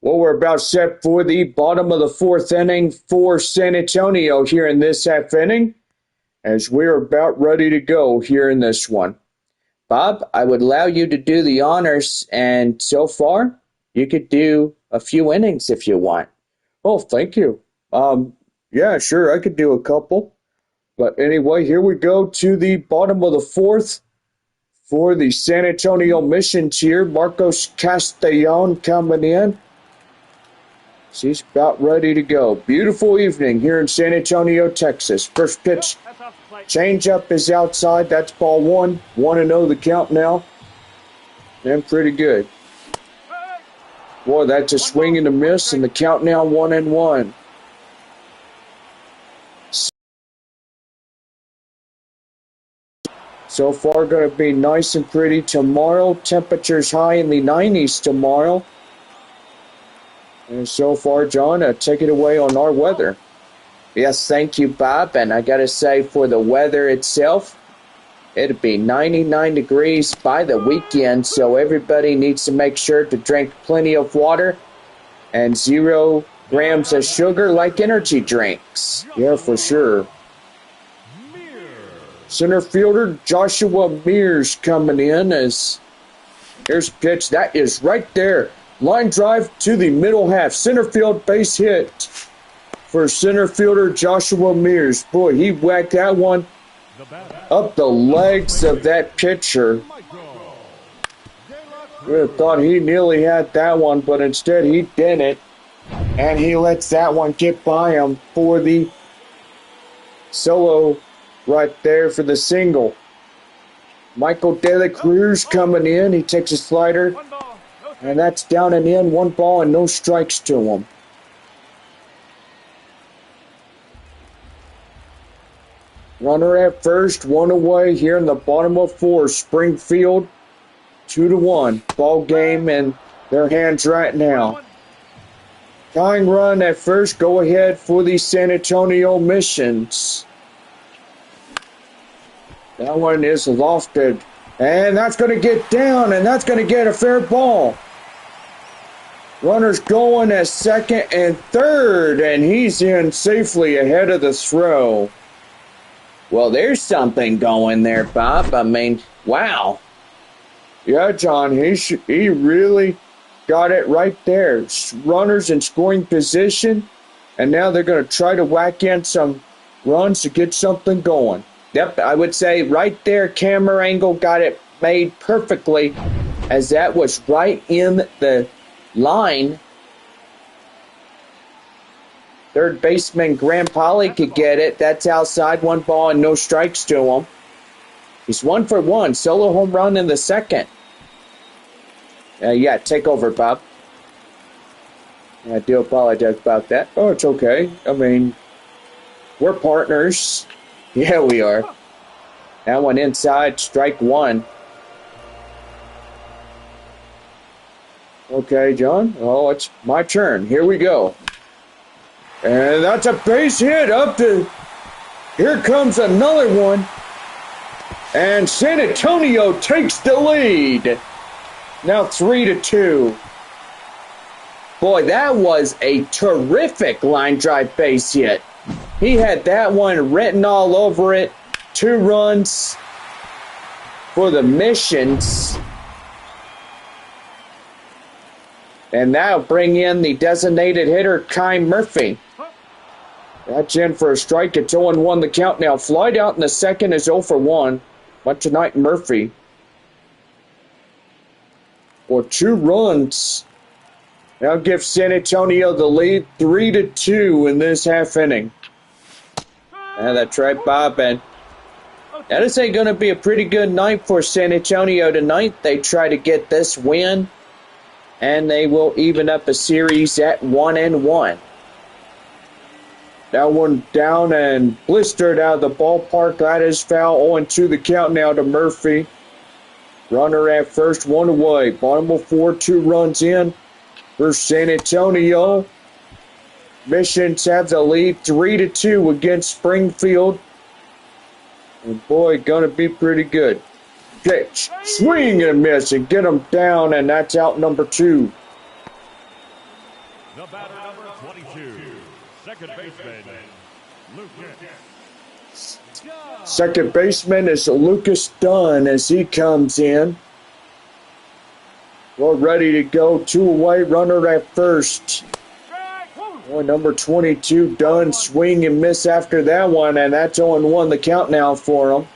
Well, we're about set for the bottom of the 4th inning for San Antonio here in this half inning, as we're about ready to go here in this one. Bob, I would allow you to do the honors, and so far, you could do a few innings if you want. Oh, thank you. Yeah, sure, I could do a couple. But anyway, here we go to the bottom of the 4th for the San Antonio Missions here. Marcos Castellon coming in. She's about ready to go. Beautiful evening here in San Antonio, Texas. First pitch, changeup is outside. That's ball 1. 1-0 the count now. And pretty good. Boy, that's a swing and a miss, and the count now 1-1. So far, going to be nice and pretty tomorrow. Temperatures high in the 90s tomorrow. And so far, John, take it away on our weather. Yes, thank you, Bob. And I got to say, for the weather itself, it'll be 99 degrees by the weekend, so everybody needs to make sure to drink plenty of water and 0 grams of sugar like energy drinks. Yeah, for sure. Center fielder Joshua Mears coming in as here's a pitch. That is right there. Line drive to the middle half. Center field base hit for center fielder Joshua Mears. Boy, he whacked that one up the legs of that pitcher. Would have thought he nearly had that one, but instead he didn't. And he lets that one get by him for the solo right there for the single. Michael De La Cruz coming in. He takes a slider And that's down and in, 1 ball and no strikes to him. Runner at first, 1 away here in the bottom of 4. Springfield, 2-1. Ball game in their hands right now. Tying run at first, go ahead for the San Antonio Missions. That one is lofted. And that's going to get down, and that's going to get a fair ball. Runners going at second and third, and he's in safely ahead of the throw. Well, there's something going there, Bob. I mean, wow. Yeah, John, he really got it right there. Runners in scoring position, and now they're going to try to whack in some runs to get something going. Yep, I would say right there, camera angle got it made perfectly, as that was right in the line. Third baseman Graham Polly could get it. That's outside, 1 ball and no strikes to him. He's 1 for 1. Solo home run in the second. Yeah, take over, Bob. I do apologize about that. Oh, it's okay. I mean, we're partners. Yeah, we are. That one inside, strike 1. Okay, John. Oh, it's my turn. Here we go. And that's a base hit up to... Here comes another one. And San Antonio takes the lead. Now 3-2. Boy, that was a terrific line drive base hit. He had that one written all over it. 2 runs for the Missions. And that'll bring in the designated hitter, Kai Murphy. That's in for a strike. It's 0-1 the count now. Flied out in the second is 0 for 1. But tonight, Murphy. For 2 runs. Now gives San Antonio the lead 3-2 in this half inning. And that's right, Bob. And that is going to be a pretty good night for San Antonio tonight. They try to get this win. And they will even up a series at 1-1. That one down and blistered out of the ballpark. That is foul. 0-2 the count now to Murphy. Runner at first, 1 away. Bottom of 4, 2 runs in for San Antonio. Missions have the lead 3-2 against Springfield. And boy, gonna be pretty good. Pitch, swing and a miss, and get them down, and that's out number 2. The batter number 22, second baseman, Lucas. Second baseman is Lucas Dunn as he comes in. We're ready to go. 2 away, runner at first. Boy, number 22, Dunn, swing and miss after that one, and that's 0-1 the count now for him.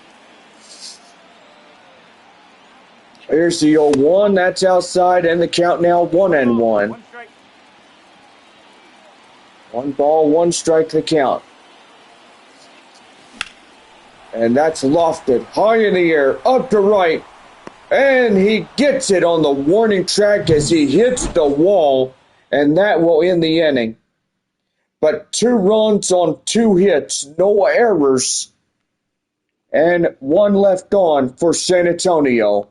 Here's the 0-1, that's outside, and the count now 1-1. 1 ball, 1 strike the count. And that's lofted high in the air, up to right. And he gets it on the warning track as he hits the wall. And that will end the inning. But 2 runs on 2 hits, no errors. And 1 left on for San Antonio.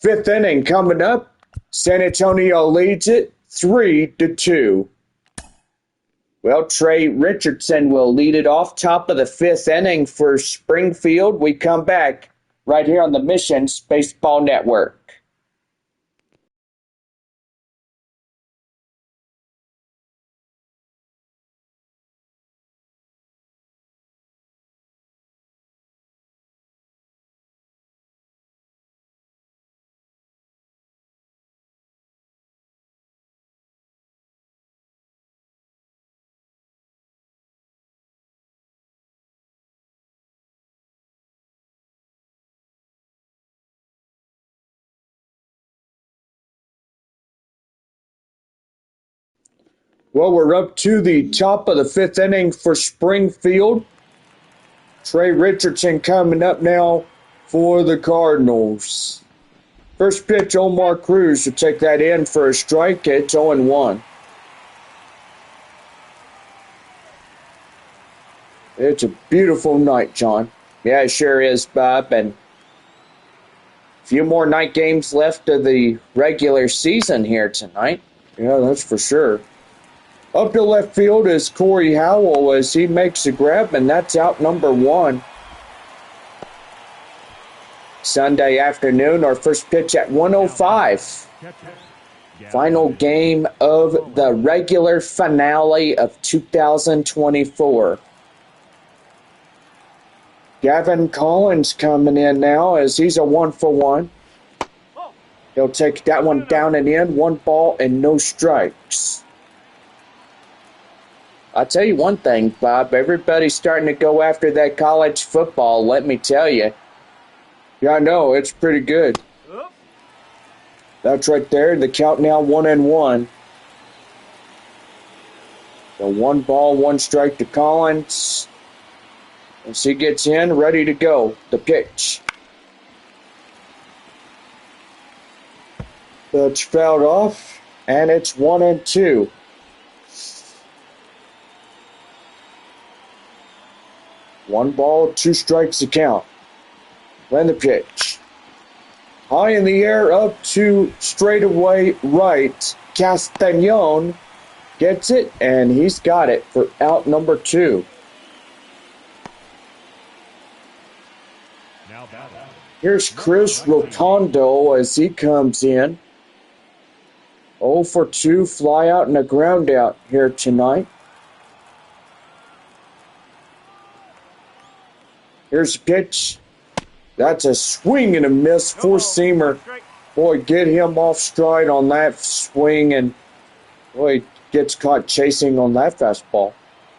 5th inning coming up. San Antonio leads it 3-2. Well, Trey Richardson will lead it off, top of the 5th inning for Springfield. We come back right here on the Missions Baseball Network. Well, we're up to the top of the 5th inning for Springfield. Trey Richardson coming up now for the Cardinals. First pitch, Omar Cruz to take that in for a strike. It's 0-1. It's a beautiful night, John. Yeah, it sure is, Bob. And a few more night games left of the regular season here tonight. Yeah, that's for sure. Up to left field is Corey Howell as he makes a grab, and that's out number 1. Sunday afternoon, our first pitch at 1:05. Final game of the regular finale of 2024. Gavin Collins coming in now as he's a 1-for-1. He'll take that one down and in. 1 ball and no strikes. I'll tell you one thing, Bob. Everybody's starting to go after that college football, let me tell you. Yeah, I know. It's pretty good. That's right there. The count now 1-1. So 1 ball, 1 strike to Collins. As he gets in, ready to go. The pitch. That's fouled off, and it's 1-2. One ball, 2 strikes to count. Then the pitch. High in the air, up to straightaway right. Castañon gets it, and he's got it for out number 2. Here's Chris Rotondo as he comes in. 0-for-2, fly out and a ground out here tonight. Here's the pitch. That's a swing and a miss. 4-seamer. Boy, get him off stride on that swing, and boy, gets caught chasing on that fastball.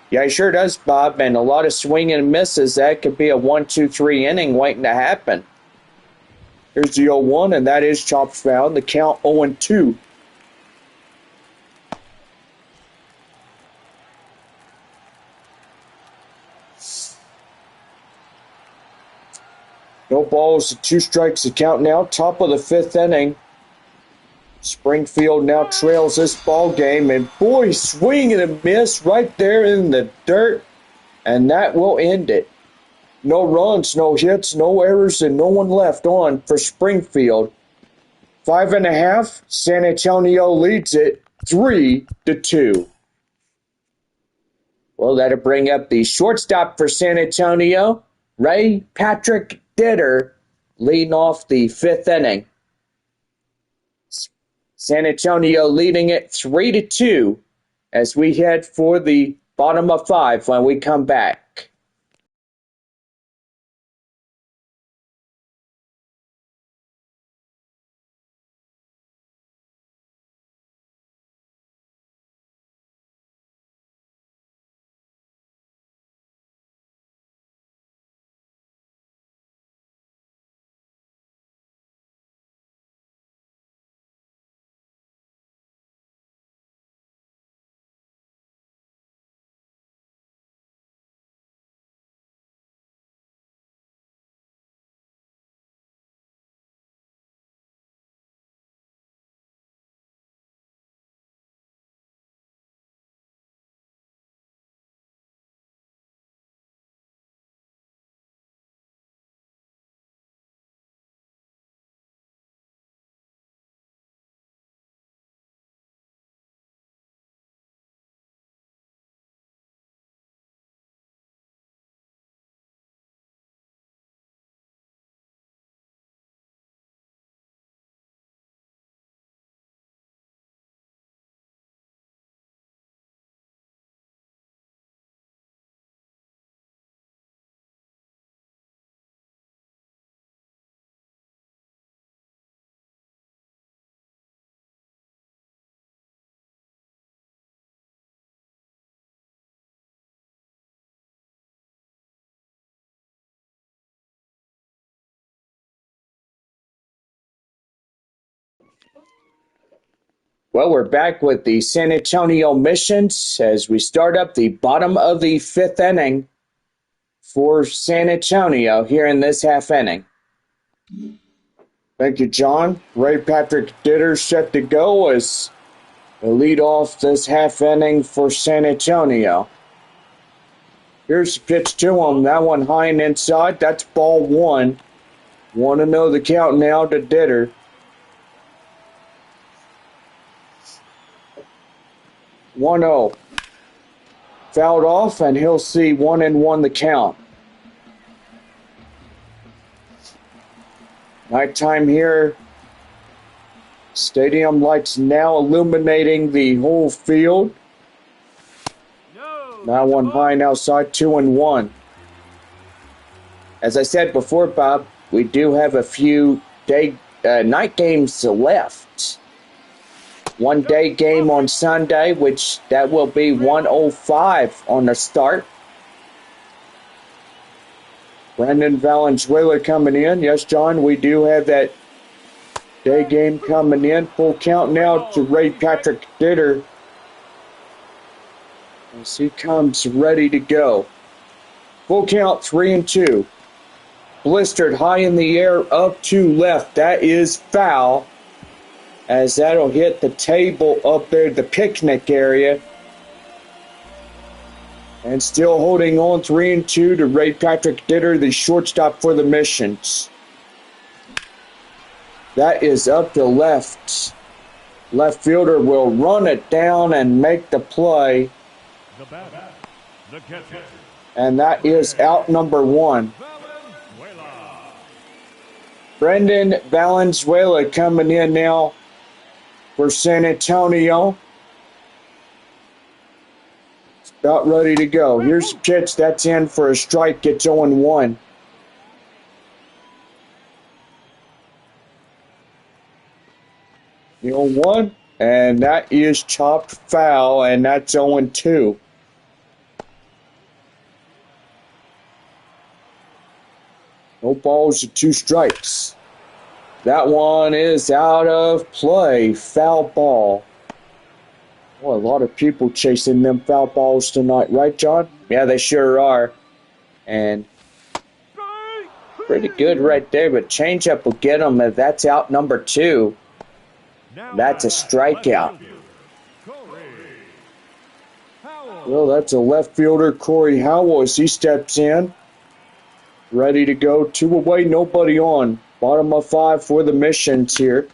Yeah, he sure does, Bob, and a lot of swing and misses. That could be a 1-2-3 inning waiting to happen. Here's the 0-1, and that is chopped foul. The count 0-2. No balls, 2 strikes to count now. Top of the 5th inning. Springfield now trails this ball game, and boy, swing and a miss right there in the dirt, and that will end it. No runs, no hits, no errors, and no one left on for Springfield. 5.5. San Antonio leads it 3-2. Well, that'll bring up the shortstop for San Antonio, Ray Patrick Ditter, leading off the 5th inning. San Antonio leading it 3-2 as we head for the bottom of 5 when we come back. Well, we're back with the San Antonio Missions as we start up the bottom of the 5th inning for San Antonio here in this half inning. Thank you, John. Ray Patrick Ditter set to go as the lead off this half inning for San Antonio. Here's the pitch to him. That one high and inside. That's ball one. Want to know the count now to Ditter. 1-0. Fouled off, and he'll see 1-1 the count. Nighttime here. Stadium lights now illuminating the whole field. That one high and outside, 2-1. As I said before, Bob, we do have a few night games left. One day game on Sunday, which that will be 1:05 on the start. Brendan Valenzuela coming in. Yes, John, we do have that day game coming in. Full count now to Ray Patrick Ditter as he comes ready to go. Full count, 3-2. Blistered high in the air, up to left. That is foul, as that'll hit the table up there, the picnic area. And still holding on, 3-2 to Ray Patrick Ditter, the shortstop for the Missions. That is up to left. Left fielder will run it down and make the play. The batter, the catcher. And that is out number one. Brendan Valenzuela coming in now for San Antonio. It's about ready to go. Here's the pitch. That's in for a strike. It's 0-1. The 0-1, and that is chopped foul, and that's 0-2. No balls and 2 strikes. That one is out of play. Foul ball. Boy, a lot of people chasing them foul balls tonight, right, John? Yeah, they sure are. And pretty good right there, but changeup will get them. That's out number 2. That's a strikeout. Well, that's a left fielder, Corey Howell, as he steps in. Ready to go. 2 away, nobody on. Bottom of 5 for the Missions here.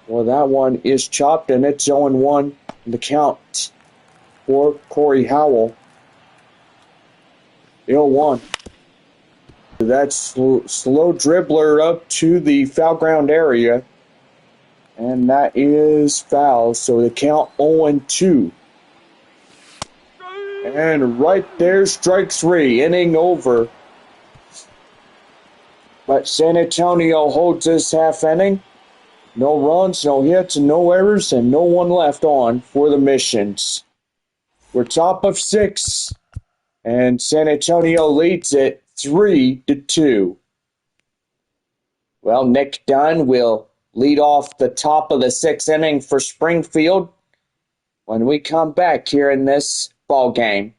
Well, that one is chopped, and it's 0-1 in the count for Corey Howell. 0-1. That slow dribbler up to the foul ground area. And that is foul, so the count 0-2. And right there, strike 3, inning over. But San Antonio holds this half inning. No runs, no hits, no errors, and no one left on for the Missions. We're top of 6, and San Antonio leads it 3-2. Well, Nick Dunn will lead off the top of the 6th inning for Springfield when we come back here in this ball game.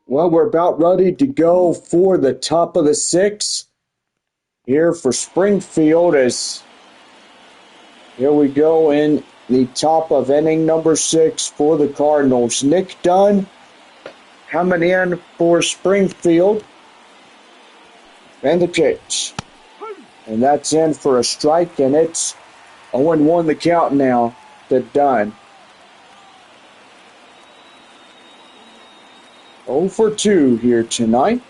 Well, we're about ready to go for the top of the sixth here for Springfield as here we go in the top of inning number 6 for the Cardinals. Nick Dunn coming in for Springfield. And the pitch. And that's in for a strike, and it's 0-1 the count now to Dunn. 0 for 2 here tonight.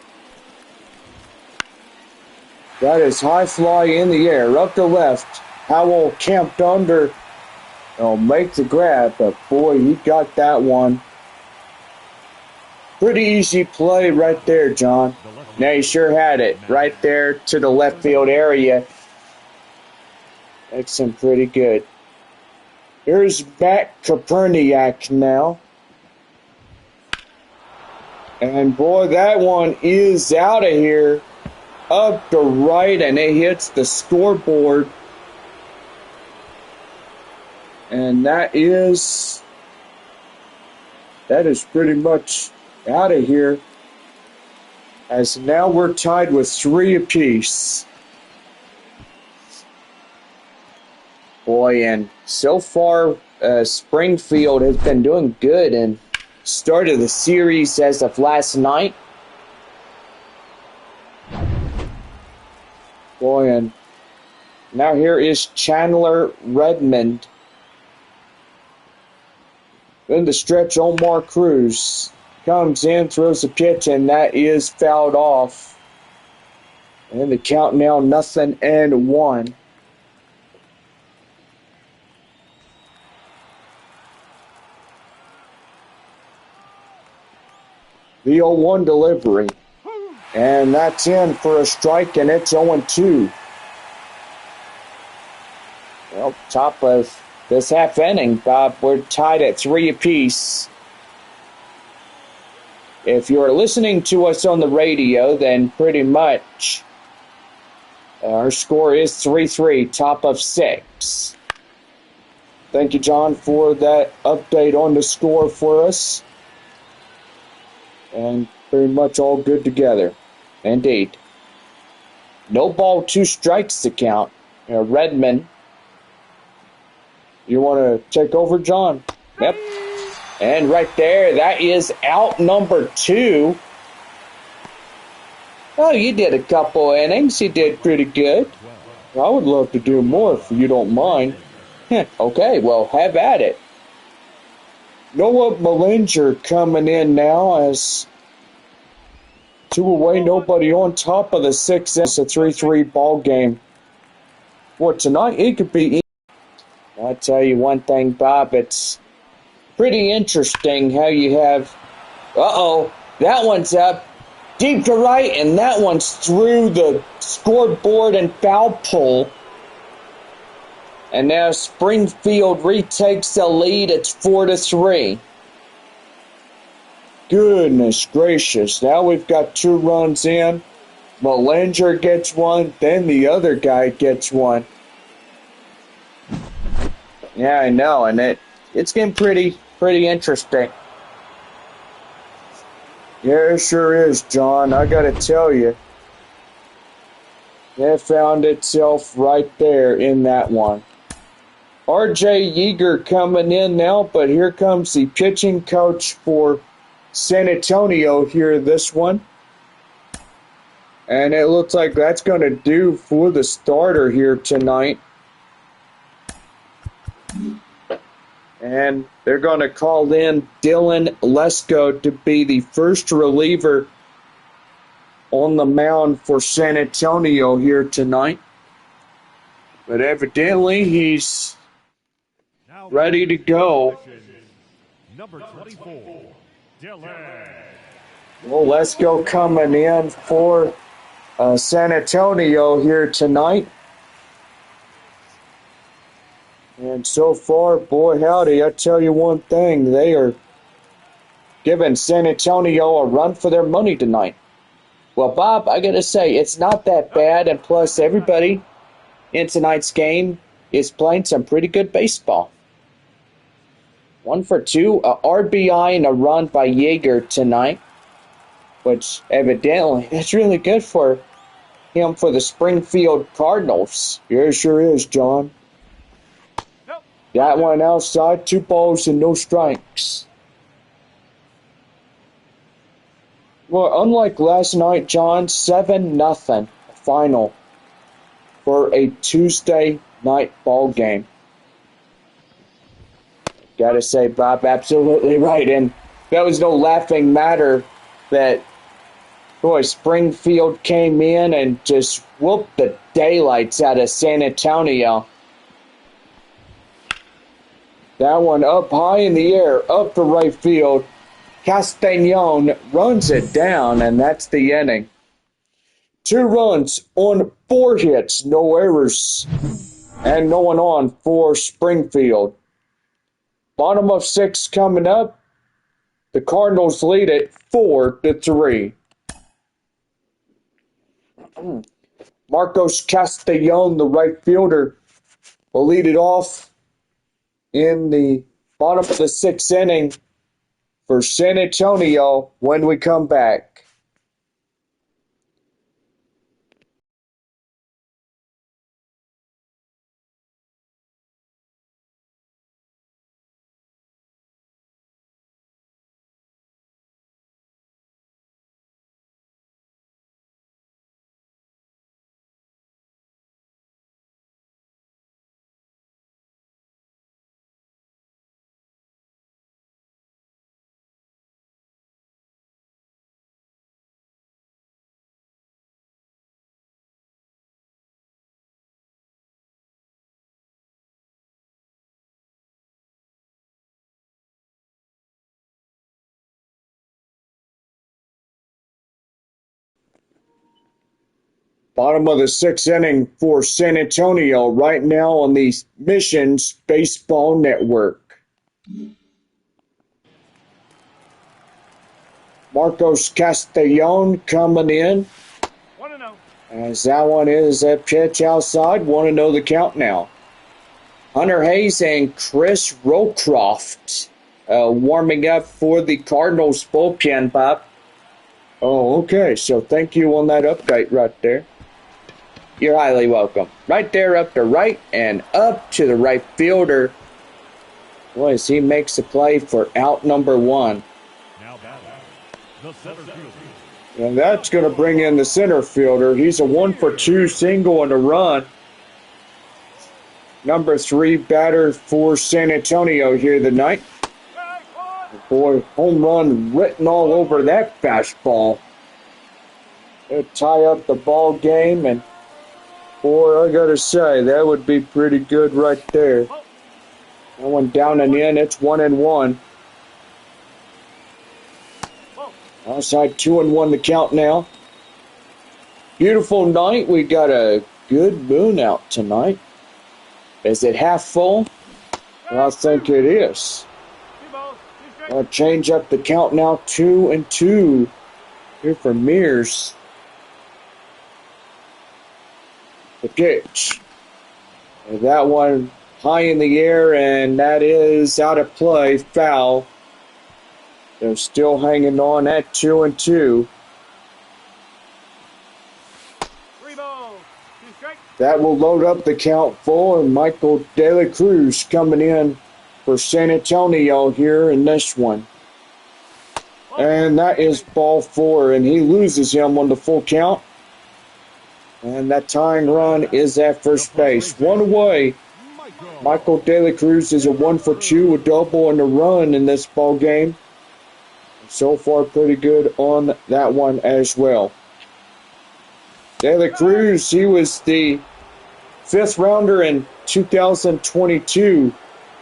That is high fly in the air, up to left. Howell camped under. He'll make the grab, but boy, he got that one. Pretty easy play right there, John. Now he sure had it right there to the left field area. That's pretty good. Here's Matt Koperniak now. And boy, that one is out of here. Up the right, and it hits the scoreboard. And that is pretty much out of here. As now we're tied with 3 apiece. Boy, and so far, Springfield has been doing good and started the series as of last night. Boy, and now here is Chandler Redmond. In the stretch, Omar Cruz comes in, throws a pitch, and that is fouled off. And the count now 0-1. The 0-1 delivery. And that's in for a strike, and it's 0-2. Well, top of this half inning, Bob, we're tied at 3 apiece. If you're listening to us on the radio, then pretty much our score is 3-3, top of 6. Thank you, John, for that update on the score for us. And pretty much all good together. Indeed. No ball, 2 strikes to count. Redmond. You want to take over, John? Yep. And right there, that is out number 2. Oh, you did a couple innings. You did pretty good. I would love to do more if you don't mind. Okay, well, have at it. Noah Mallinger coming in now as 2 away, nobody on, top of the 6th. It's a 3-3 ball game. Well, tonight it could be. I'll tell you one thing, Bob. It's pretty interesting how you have. That one's up deep to right, and that one's through the scoreboard and foul pole. And now Springfield retakes the lead. It's 4-3. Goodness gracious. Now we've got 2 runs in. Mallinger gets one, then the other guy gets one. Yeah, I know, and it's getting pretty interesting. Yeah, it sure is, John. I gotta tell you. It found itself right there in that one. R.J. Yeager coming in now, but here comes the pitching coach for San Antonio here, this one. And it looks like that's going to do for the starter here tonight. And they're going to call in Dylan Lesko to be the first reliever on the mound for San Antonio here tonight. But evidently he's ready to go. Number 24, Dylan. Well, Lesko coming in for San Antonio here tonight. And so far, boy howdy, I tell you one thing, they are giving San Antonio a run for their money tonight. Well, Bob, I gotta say, it's not that bad, and plus everybody in tonight's game is playing some pretty good baseball. 1 for 2, a RBI and a run by Yeager tonight. which evidently that's really good for him for the Springfield Cardinals. Yeah, it sure is, John. That one outside, 2 balls and no strikes. Well, unlike last night, John, 7-0 final for a Tuesday night ball game. Gotta say, Bob, absolutely right. And that was no laughing matter that, boy, Springfield came in and just whooped the daylights out of San Antonio. That one up high in the air, up the right field. Castañon runs it down, and that's the inning. 2 runs on 4 hits, no errors, and no one on for Springfield. Bottom of 6 coming up. The Cardinals lead it 4-3. Marcos Castellon, the right fielder, will lead it off in the bottom of the 6th inning for San Antonio when we come back. Bottom of the 6th inning for San Antonio right now on the Missions Baseball Network. Marcos Castellon coming in. As that one is a pitch outside. 1-0 the count now. Hunter Hayes and Chris Rowcroft warming up for the Cardinals bullpen, Bob. Oh, okay. So thank you on that update right there. You're highly welcome. Right there up to right and up to the right fielder. Boy, as he makes a play for out number 1. Now batting, the center fielder. And that's going to bring in the center fielder. He's a 1-for-2 single and a run. Number 3 batter for San Antonio here tonight. Boy, home run written all over that fastball. They'll tie up the ball game, and boy, I gotta say, that would be pretty good right there. That one down and in, it's 1-1. Outside 2-1 the count now. Beautiful night. We got a good moon out tonight. Is it half full? Well, I think it is. I'll change up the count now, 2-2 here for Mears. The pitch. And that one high in the air, and that is out of play, foul. They're still hanging on at 2-2. That will load up the count full, and Michael De La Cruz coming in for San Antonio here in this one. And that is ball 4, and he loses him on the full count. And that tying run is at first base. 1 away. Michael De La Cruz is a 1-for-2, a double and a run in this ball game. So far, pretty good on that one as well. De La Cruz, he was the 5th rounder in 2022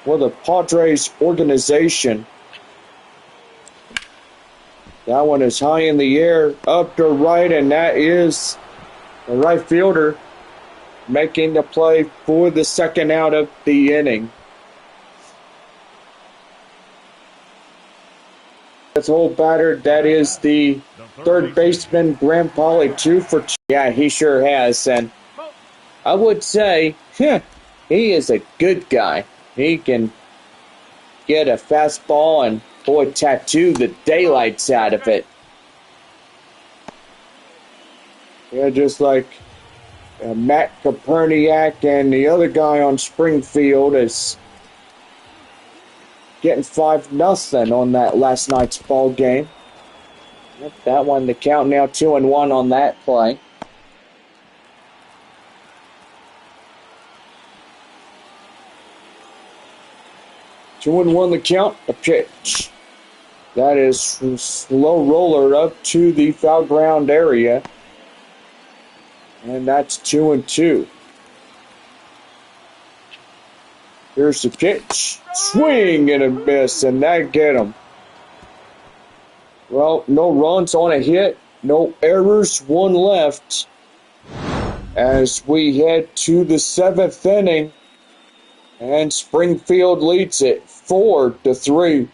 for the Padres organization. That one is high in the air, up to right, and that is the right fielder making the play for the second out of the inning. That's all batter. That is the third baseman, Graham Polly, 2-for-2. Yeah, he sure has. And I would say, he is a good guy. He can get a fastball and, boy, tattoo the daylights out of it. Yeah, just like Matt Koperniak and the other guy on Springfield is getting 5-0 on that last night's ball game. Yep, that one, the count now 2-1 on that play. Two and one the count, a pitch. That is slow roller up to the foul ground area. And that's 2-2. Here's the pitch. Swing and a miss, and that get him. Well, no runs on a hit, no errors, one left. As we head to the 7th inning, and Springfield leads it 4-3.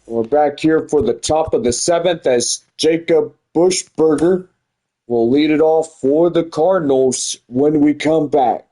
We're back here for the top of the 7th as Jacob Bushberger will lead it off for the Cardinals when we come back.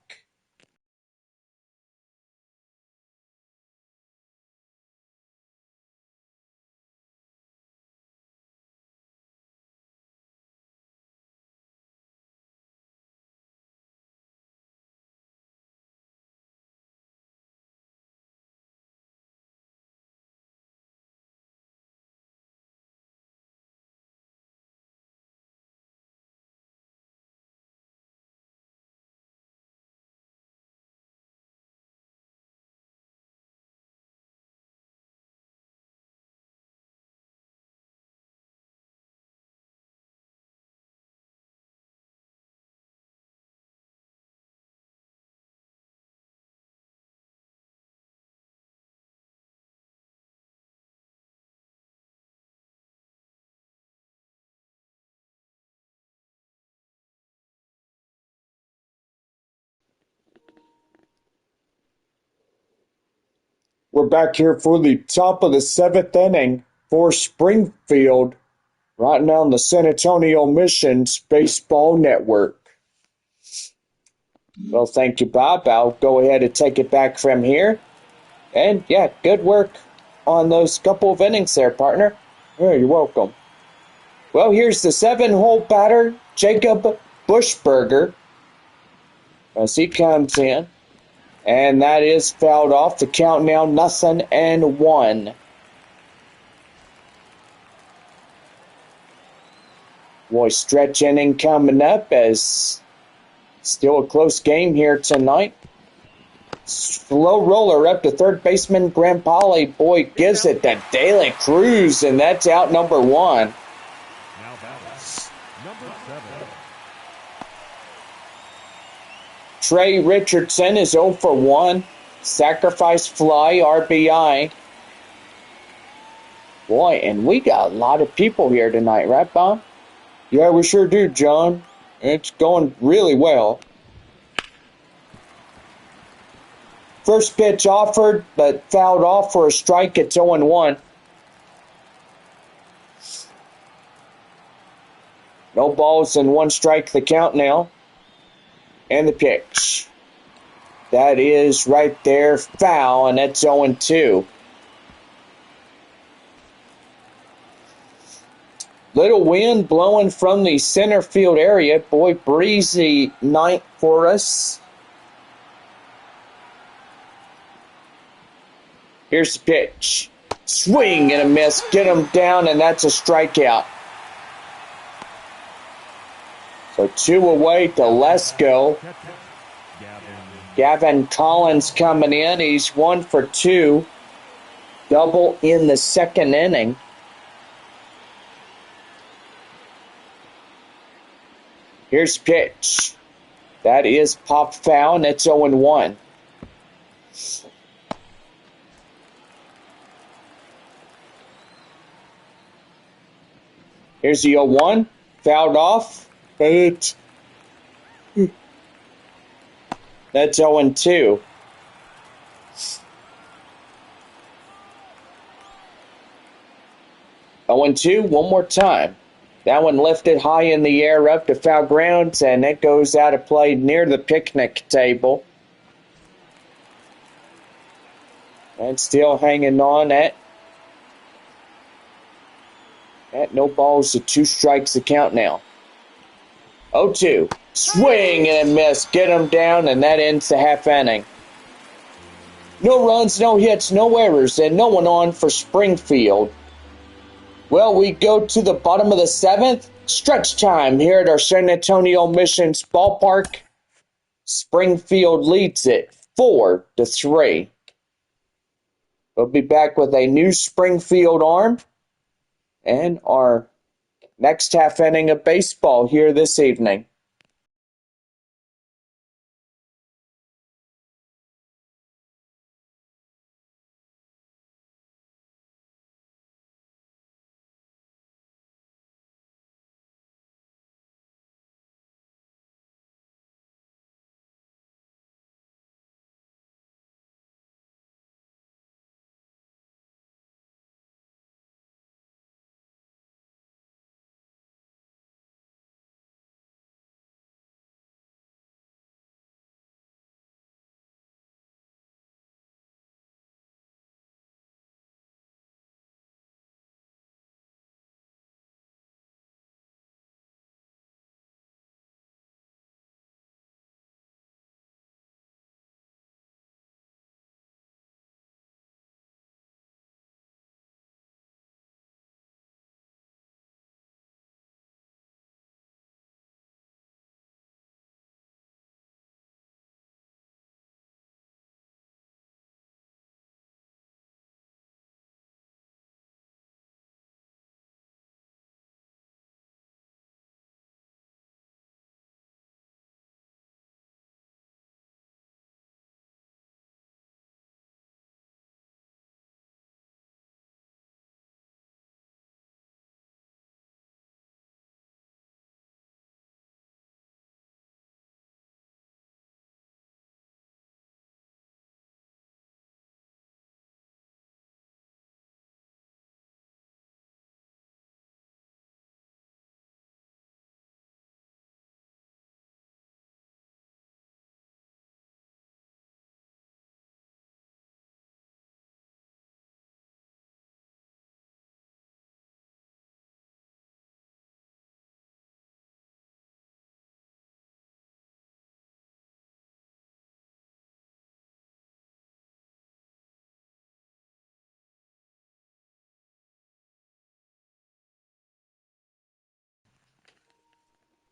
We're back here for the top of the 7th inning for Springfield, right now on the San Antonio Missions Baseball Network. Well, thank you, Bob. I'll go ahead and take it back from here. And yeah, good work on those couple of innings there, partner. Yeah, you're welcome. Well, here's the 7-hole batter, Jacob Bushberger, as he comes in. And that is fouled off. The count now 0-1. Boy, stretch inning coming up as still a close game here tonight. Slow roller up to third baseman Graham Polly. Boy, gives it the daily cruise, and that's out number 1. Now batting, number 7. Trey Richardson is 0 for 1. Sacrifice fly, RBI. Boy, and we got a lot of people here tonight, right, Bob? Yeah, we sure do, John. It's going really well. First pitch offered, but fouled off for a strike. It's 0-1. No balls and 1 strike the count now. And the pitch. That is right there, foul, and that's 0-2. Little wind blowing from the center field area. Boy, breezy night for us. Here's the pitch. Swing and a miss. Get him down, and that's a strikeout. So 2 away to Lesko. Gavin Collins coming in. He's 1 for 2. Double in the 2nd inning. Here's the pitch. That is pop foul, and it's 0-1. Here's the 0-1. Fouled off. But that's 0-2. One more time. That one lifted high in the air up to foul grounds, and it goes out of play near the picnic table. And still hanging on at At no balls to 2 strikes the count now. 0-2. Swing and a miss. Get him down, and that ends the half inning. No runs, no hits, no errors, and no one on for Springfield. Well, we go to the bottom of the 7th. Stretch time here at our San Antonio Missions ballpark. Springfield leads it 4-3. We'll be back with a new Springfield arm and our next half inning of baseball here this evening.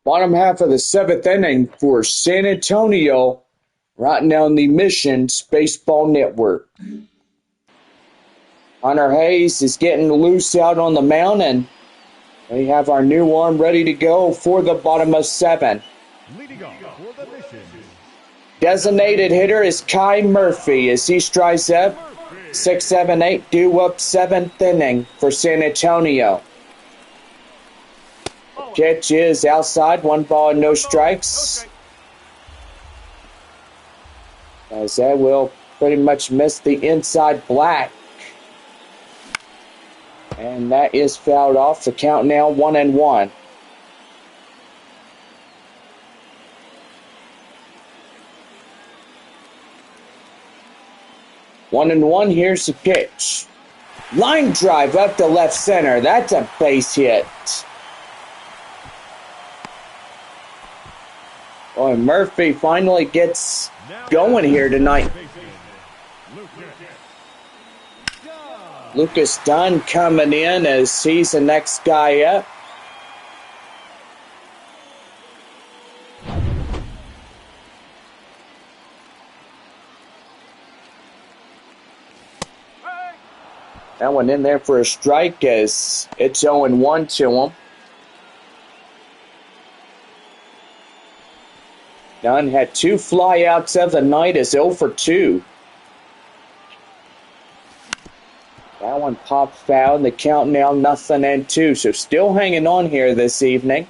Bottom half of the 7th inning for San Antonio, right now on the Missions Baseball Network. Hunter Hayes is getting loose out on the mound, and we have our new arm ready to go for the bottom of 7. Leading off for the mission. Designated hitter is Kai Murphy as he strides up. 6, 7, 8, due up 7th inning for San Antonio. Pitch is outside, 1 ball and no strikes. As that will pretty much miss the inside black. And that is fouled off. The count now 1-1. One and one. Here's the pitch. Line drive up to left center. That's a base hit. Boy, Murphy finally gets going here tonight. Lucas Dunn coming in as he's the next guy up. That one in there for a strike as it's 0-1 to him. Dunn had 2 flyouts of the night as 0 for 2. That one popped foul, and the count now 0-2. So still hanging on here this evening.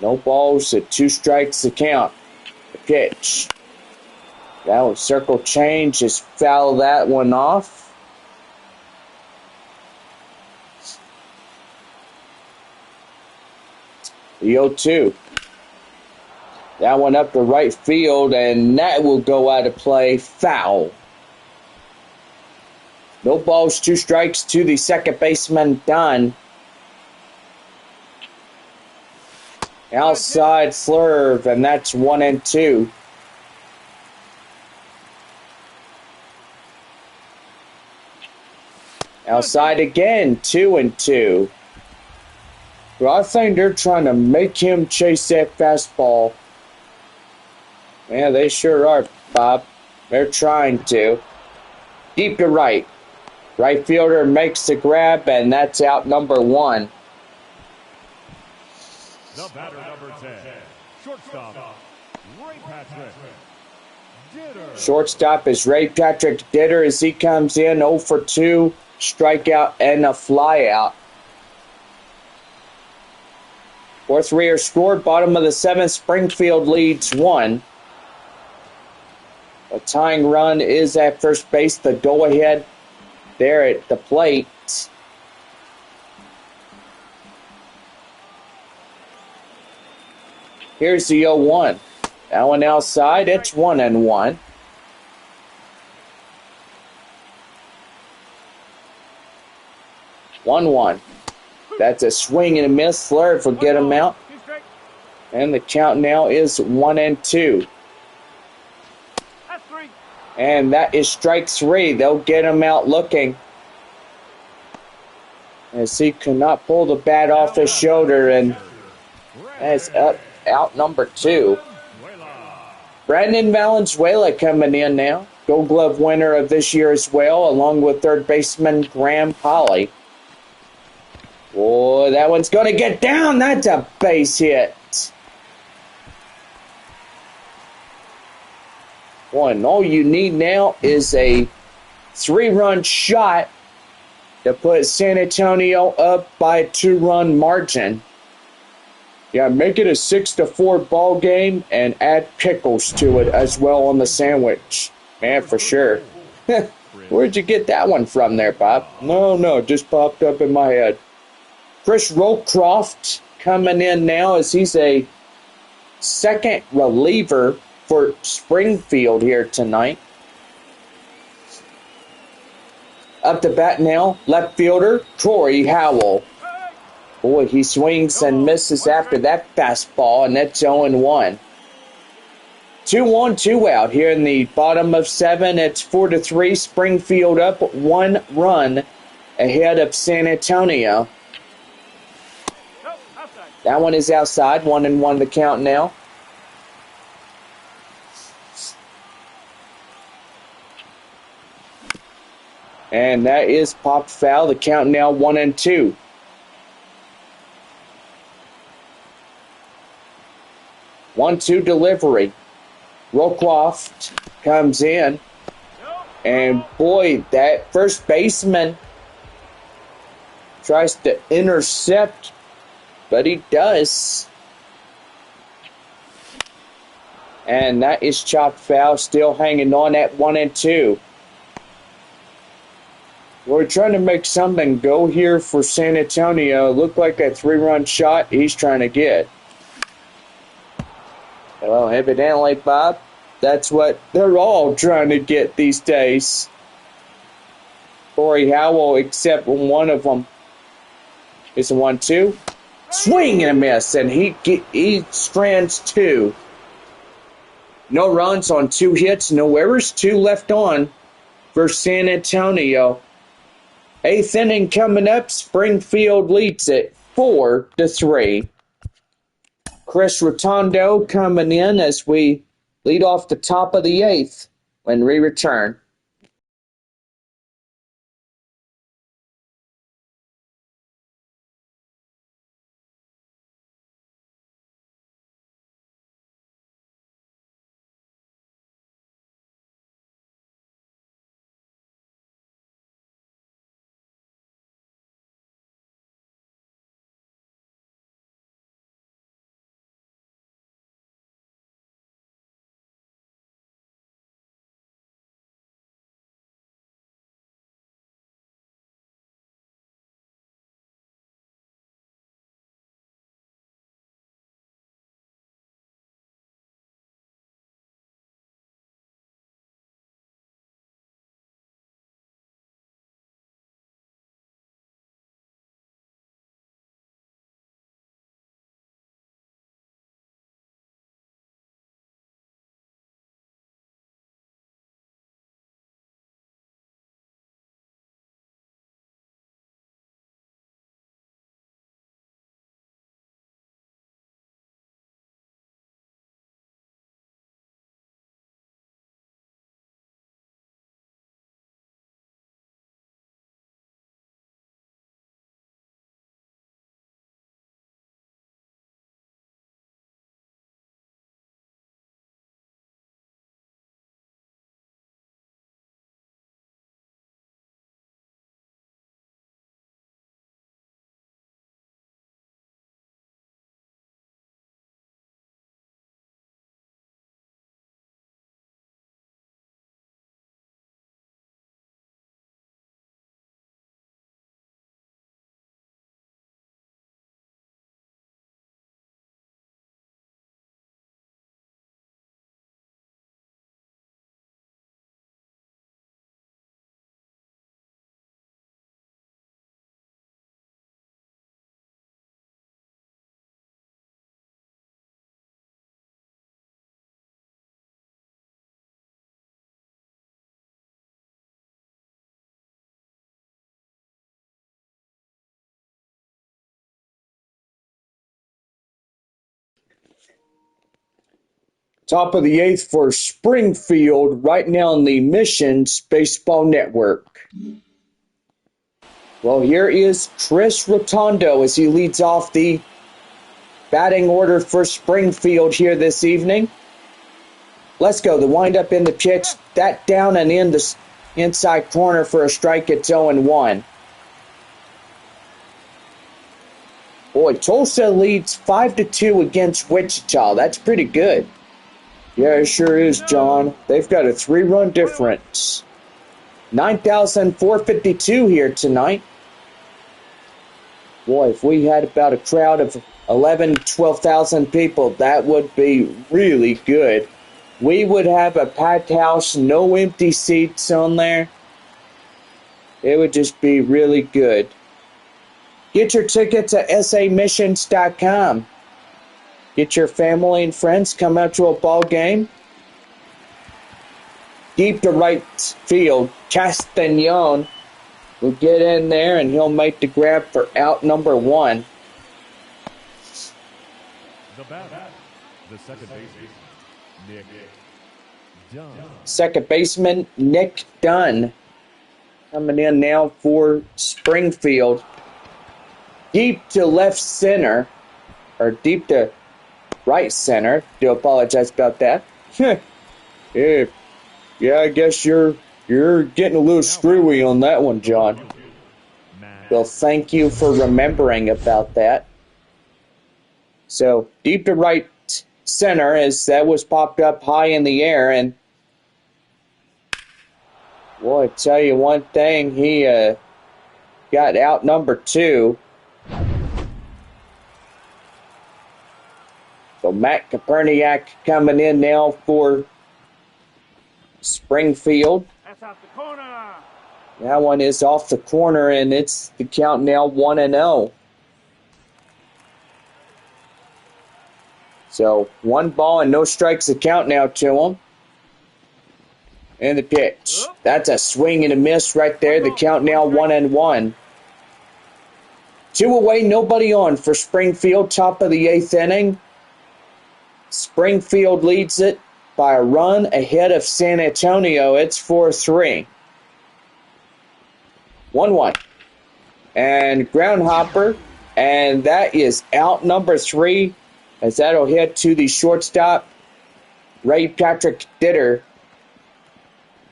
No balls at 2 strikes to count. The pitch. That was circle change, just foul that one off. The 0-2. That one up the right field, and that will go out of play. Foul. No balls, 2 strikes to the second baseman, Dunn. Outside slurve, and that's 1-2. Outside again, 2-2. Well, I think they're trying to make him chase that fastball. Yeah, they sure are, Bob. They're trying to. Deep to right. Right fielder makes the grab, and that's out number 1. The batter, number 10, shortstop, Ray Patrick Ditter. Shortstop is Ray Patrick Ditter as he comes in 0 for 2, strikeout and a flyout. 4-3 are scored. Bottom of the 7th, Springfield leads 1. A tying run is at first base. The go-ahead there at the plate. Here's the 0-1. That one outside. It's 1-1. One. That's a swing and a miss. Slurve will get him out. And the count now is 1-2. And that is strike 3. They'll get him out looking, as he could not pull the bat off his shoulder, and that's out number 2. Brandon Valenzuela coming in now. Gold Glove winner of this year as well, along with third baseman Graham Holly. Boy, that one's going to get down. That's a base hit. Boy, and all you need now is a 3-run shot to put San Antonio up by a 2-run margin. Yeah, make it a 6-4 ball game and add pickles to it as well on the sandwich. Man, for sure. Where'd you get that one from there, Bob? No, just popped up in my head. Chris Rollcroft coming in now as he's a second reliever for Springfield here tonight. Up to bat now, left fielder Corey Howell. Boy, he swings and misses after that fastball, and that's 0-1. 2-on, 2-out here in the bottom of 7. It's 4-3. Springfield up 1 run ahead of San Antonio. That one is outside. 1-1 the count now. And that is popped foul. The count now 1-2. 1-2 delivery. Rollcroft comes in. And boy, that first baseman tries to intercept, but he does. And that is chopped foul, still hanging on at 1-2. We're trying to make something go here for San Antonio. Looked like a 3-run shot he's trying to get. Well, evidently, Bob, that's what they're all trying to get these days. Corey Howell, except one of them. It's a 1-2. Swing and a miss, and he strands 2. No runs on 2 hits, no errors, 2 left on for San Antonio. 8th inning coming up. Springfield leads it 4-3. Chris Rotondo coming in as we lead off the top of the 8th when we return. Top of the eighth for Springfield, right now on the Missions Baseball Network. Well, here is Chris Rotondo as he leads off the batting order for Springfield here this evening. Let's go. The windup in the pitch. That down and in the inside corner for a strike. It's 0-1. Boy, Tulsa leads 5-2 against Wichita. That's pretty good. Yeah, it sure is, John. They've got a 3-run difference. 9,452 here tonight. Boy, if we had about a crowd of 11, 12,000 people, that would be really good. We would have a packed house, no empty seats on there. It would just be really good. Get your tickets at samissions.com. Get your family and friends, come out to a ball game. Deep to right field, Castagnon will get in there and he'll make the grab for out number 1. The batter, the second baseman, Nick Dunn. Second baseman, Nick Dunn, coming in now for Springfield. Deep to left center, or deep to right center. Do apologize about that. Yeah, I guess you're getting a little screwy on that one, John. Well, thank you for remembering about that. So, deep to right center, as that was popped up high in the air, and well, I tell you one thing, he got out number 2. So Matt Koperniak coming in now for Springfield. That's off the corner. That one is off the corner, and it's the count now 1-0. So 1 ball and no strikes the count now to him. And the pitch. That's a swing and a miss right there. The count now 1-1. 2 away, nobody on for Springfield. Top of the 8th inning. Springfield leads it by a run ahead of San Antonio. It's 4-3. 1-1. And groundhopper. And that is out number 3. As that'll head to the shortstop, Ray Patrick Ditter.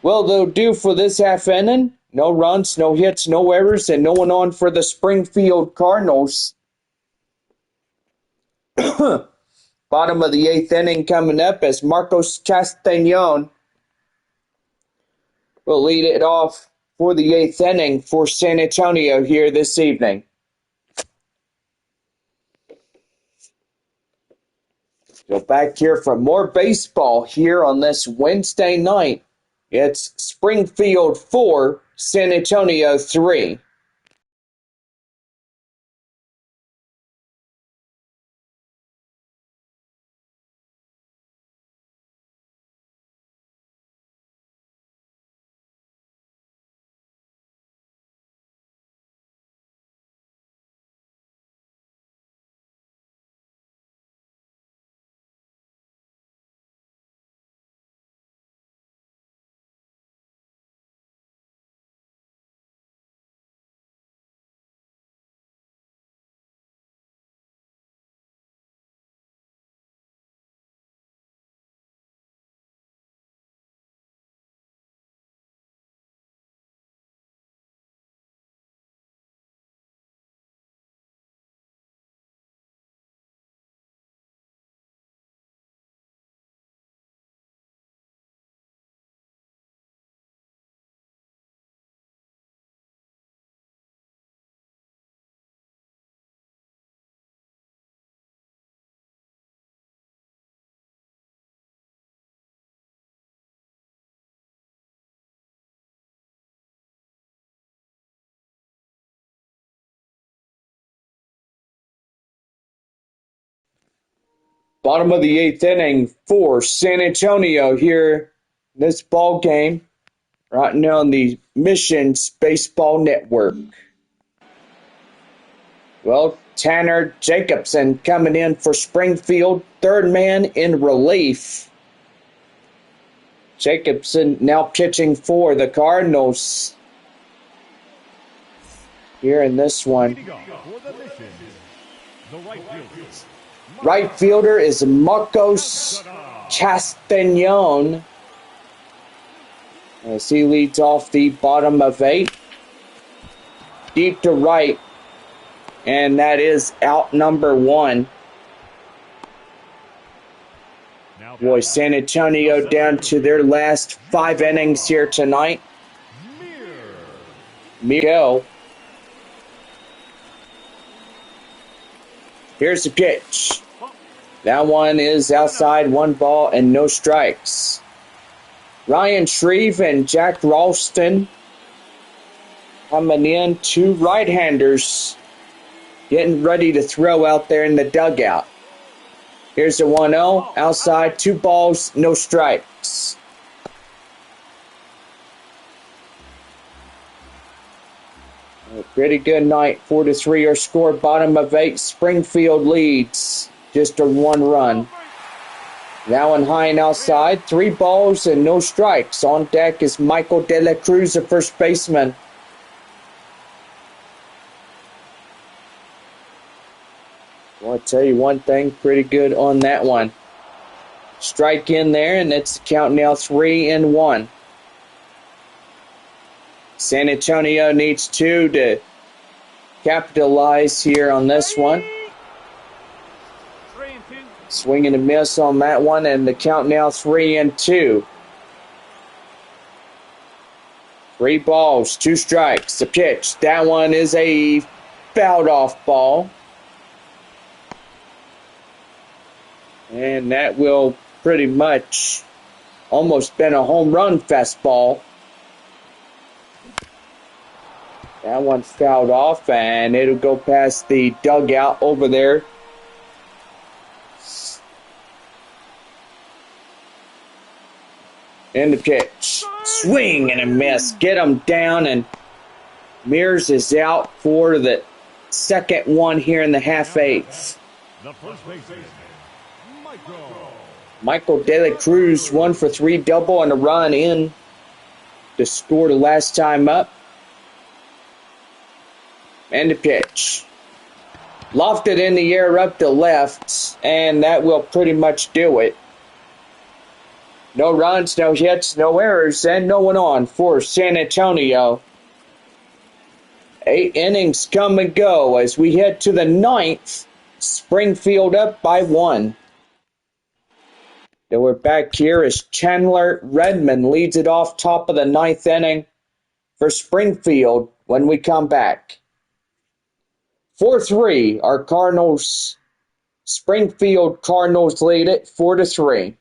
Well, they'll do for this half inning. No runs, no hits, no errors, and no one on for the Springfield Cardinals. Bottom of the 8th inning coming up as Marcos Castagnon will lead it off for the 8th inning for San Antonio here this evening. So back here for more baseball here on this Wednesday night. It's Springfield 4, San Antonio 3. Bottom of the 8th inning for San Antonio here in this ball game right now on the Missions Baseball Network. Well, Tanner Jacobson coming in for Springfield, third man in relief. Jacobson now pitching for the Cardinals here in this one. Leading off for the mission, the right fielder. Right fielder is Marcos Castañon as he leads off the bottom of 8. Deep to right, and that is out number 1. Now Boy, San Antonio down to their last 5 innings here tonight. Miguel. Here's the pitch. That one is outside, 1 ball and no strikes. Ryan Shreve and Jack Ralston coming in, 2 right-handers getting ready to throw out there in the dugout. Here's the 1-0, outside, 2 balls, no strikes. A pretty good night, 4-3 our score, bottom of 8. Springfield leads, just a 1 run. That one high and outside, 3 balls and no strikes. On deck is Michael De La Cruz, the first baseman. Well, I'll tell you one thing, pretty good on that one. Strike in there, and it's the count now 3-1. San Antonio needs 2 to capitalize here on this one. Swing and a miss on that one, and the count now 3-2. 3 balls, 2 strikes. The pitch, that one is a fouled off ball. And that will pretty much almost been a home run fastball. That one fouled off, and it'll go past the dugout over there. And the pitch. Swing and a miss. Get him down, and Mears is out for the second one here in the half-eighth. The first baseman, Michael De La Cruz, 1 for 3 double and a run in to score the last time up. And the pitch. Lofted in the air up to left, and that will pretty much do it. No runs, no hits, no errors, and no one on for San Antonio. 8 innings come and go as we head to the 9th. Springfield up by 1. Then we're back here as Chandler Redmond leads it off top of the 9th inning for Springfield when we come back. 4-3, our Cardinals, Springfield Cardinals lead it 4-3.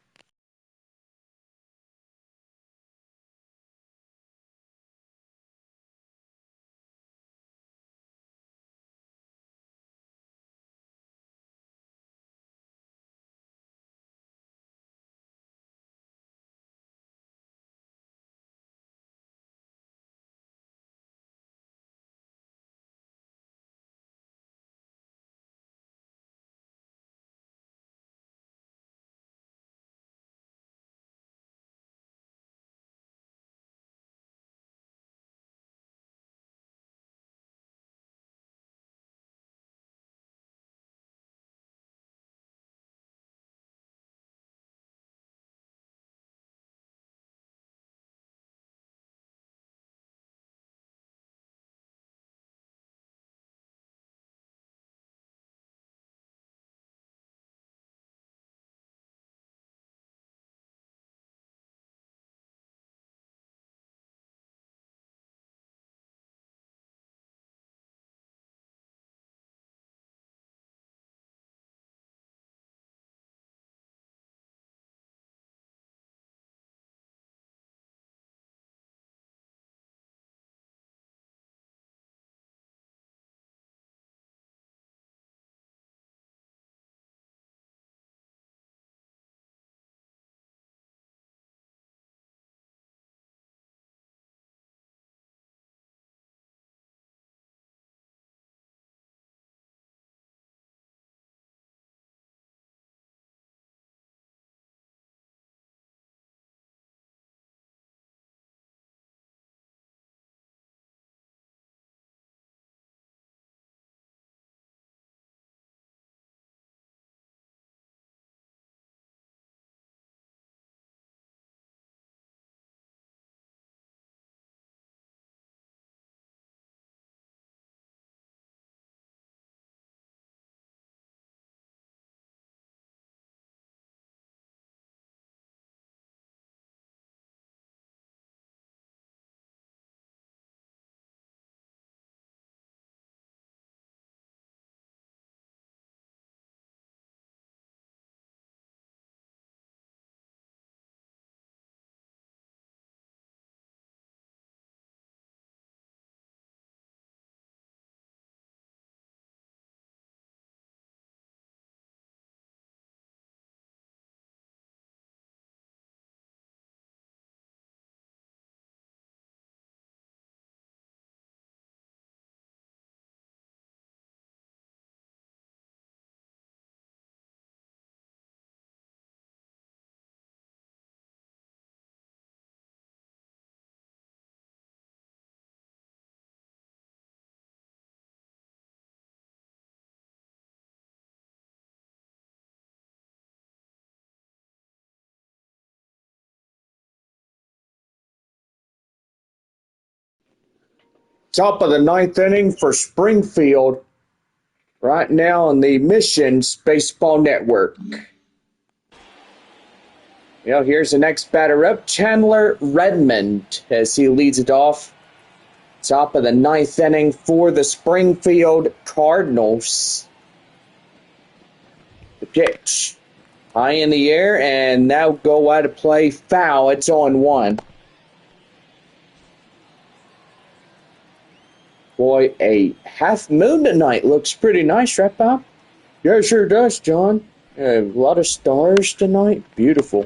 Top of the ninth inning for Springfield. Right now on the Missions Baseball Network. Here's the next batter up, Chandler Redmond, as he leads it off. Top of the ninth inning for the Springfield Cardinals. The pitch. High in the air, and now go out of play, foul. It's on one. Boy, a half moon tonight looks pretty nice, right, Bob? Yeah, it sure does, John. A lot of stars tonight. Beautiful.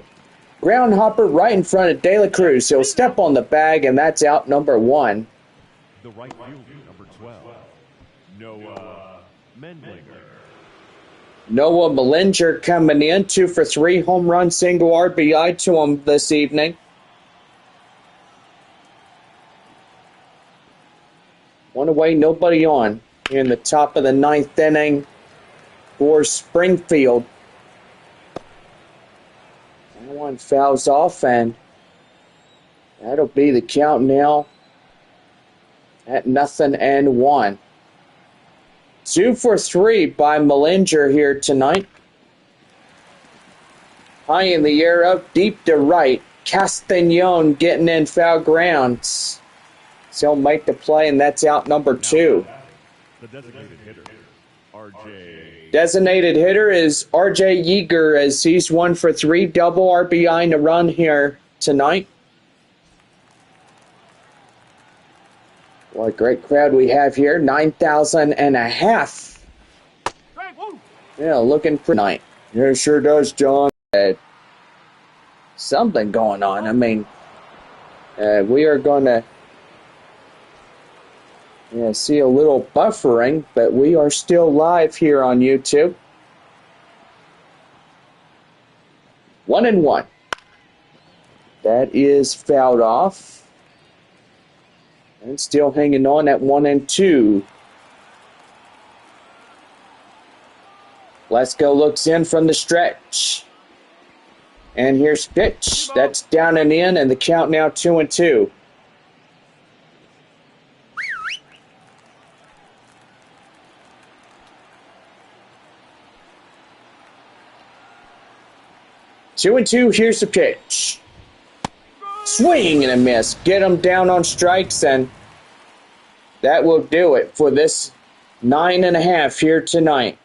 Ground hopper right in front of De La Cruz. He'll step on the bag, and that's out number one. The right fielder, number 12, Noah Mendlinger. Noah Mendlinger coming in, 2 for 3, home run, single RBI to him this evening. One away, nobody on in the top of the ninth inning for Springfield. That one fouls off, and that'll be the count now at 0-1. 2 for 3 by Mendlinger here tonight. High in the air, up deep to right. Castagnon getting in foul grounds. So he'll make the play, and that's out number 2. The designated hitter, RJ. Designated hitter is RJ Yeager, as he's 1 for 3, double RBI in the run here tonight. What a great crowd we have here, 9,000 and a half. Yeah, looking for tonight. Yeah, it sure does, John. Something going on. I mean, we are going to see a little buffering, but we are still live here on YouTube. 1-1. That is fouled off. And still hanging on at 1-2. Lesko looks in from the stretch. And here's pitch. That's down and in, and the count now 2-2. Two and two, here's the pitch. Swing and a miss. Get him down on strikes, and that will do it for this 9.5 here tonight.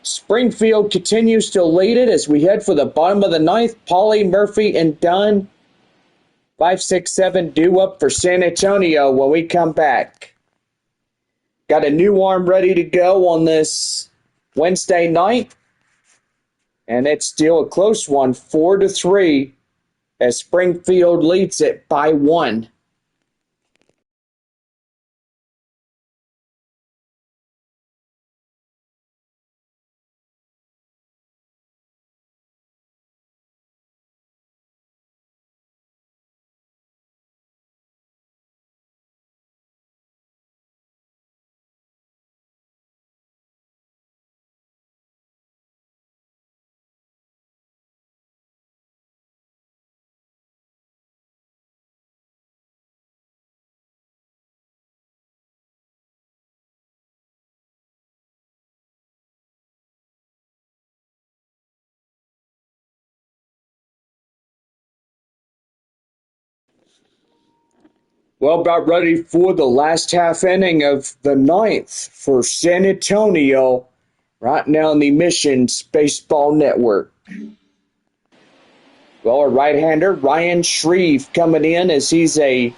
Springfield continues to lead it as we head for the bottom of the ninth. Pauly, Murphy, and Dunn. 5, 6, 7 due up for San Antonio when we come back. Got a new arm ready to go on this Wednesday night. And it's still a close one, 4-3, as Springfield leads it by 1. Well, about ready for the last half inning of the ninth for San Antonio, right now on the Missions Baseball Network. Well, a right-hander, Ryan Shreve, coming in as he's a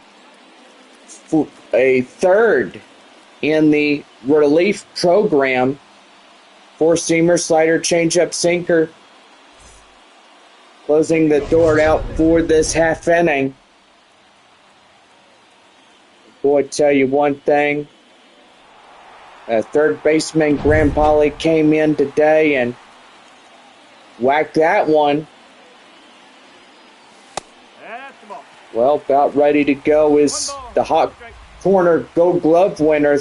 third in the relief program. Four-seamer, slider, changeup, sinker. Closing the door out for this half inning. Boy, tell you one thing. Third baseman Graham Polly came in today and whacked that one. Well, about ready to go is the hot corner Gold Glove winner.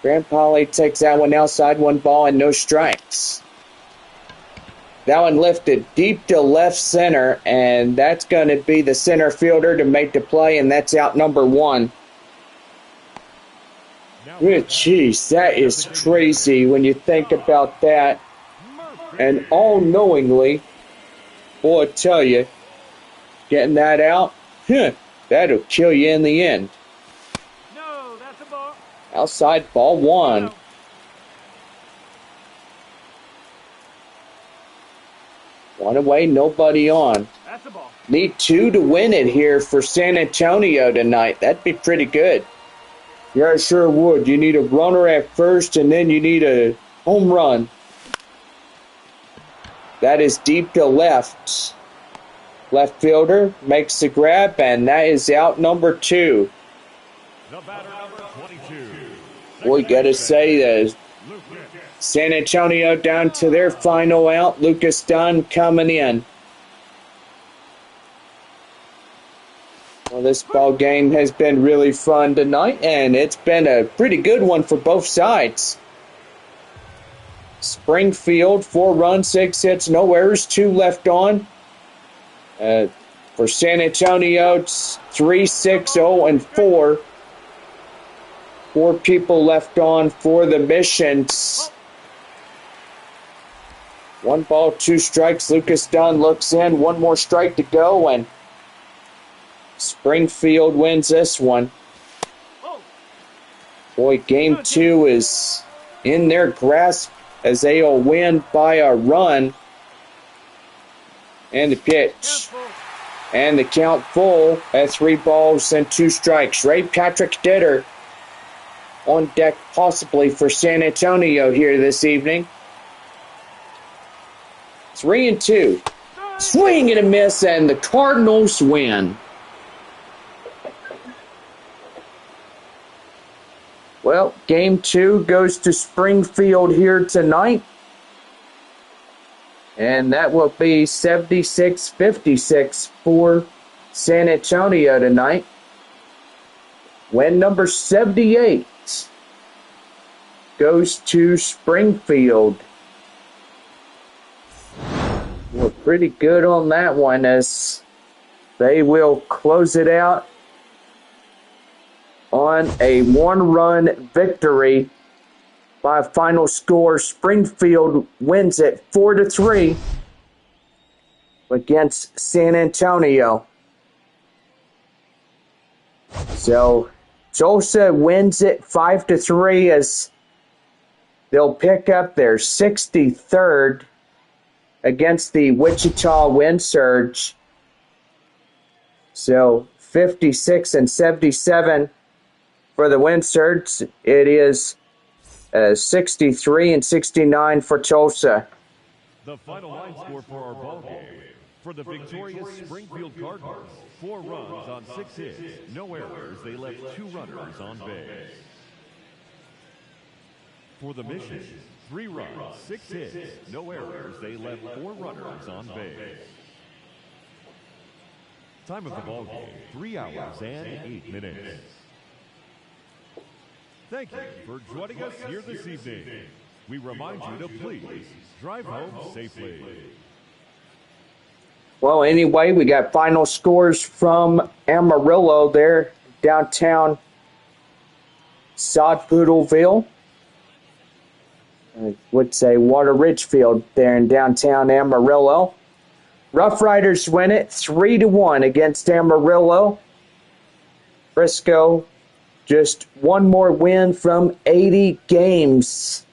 Graham Polly takes that one outside, 1 ball and no strikes. That one lifted deep to left center, and that's going to be the center fielder to make the play, and that's out number 1. Jeez, that is crazy when you think about that. And all knowingly, boy, I tell you, getting that out, that'll kill you in the end. No, that's a ball. Outside ball one. One away, nobody on. That's a ball. Need two to win it here for San Antonio tonight. That'd be pretty good. Yeah, I sure would. You need a runner at first, and then you need a home run. That is deep to left. Left fielder makes the grab, and that is out number two. The batter number 22. Boy, gotta say that San Antonio down to their final out. Lucas Dunn coming in. Well, this ball game has been really fun tonight, and it's been a pretty good one for both sides. Springfield, 4 runs, 6 hits, no errors, 2 left on. For San Antonio, it's 3, 6, 0, and 4. 4 people left on for the Missions. 1 ball, 2 strikes. Lucas Dunn looks in. 1 more strike to go, and Springfield wins this one. Boy, game 2 is in their grasp as they'll win by a run. And the pitch. And the count full at 3 balls and 2 strikes. Ray Patrick Ditter on deck possibly for San Antonio here this evening. 3-2. Swing and a miss, and the Cardinals win. Well, game 2 goes to Springfield here tonight. And that will be 76-56 for San Antonio tonight. Win number 78 goes to Springfield. We're pretty good on that one as they will close it out on a 1-run victory by a final score. Springfield wins it 4-3 against San Antonio. So Tulsa wins it 5-3 as they'll pick up their 63rd against the Wichita Wind Surge. So 56-77 for the Wind Surge. It is 63-69 for Tulsa. The final line score for our ball game. For the victorious Springfield Cardinals, 4 runs on 6 hits, no errors. They left 2 runners on base. For the Missions, 3 runs, 6 hits, no errors. They left 4 runners on base. Time of the ball game, 3 hours and 8 minutes. Thank you for joining us here this evening. We remind you to please drive home safely. Well, anyway, we got final scores from Amarillo there, downtown Sod Poodleville. I would say Water Ridgefield there in downtown Amarillo. Rough Riders win it 3-1 against Amarillo. Frisco, just 1 more win from 80 games.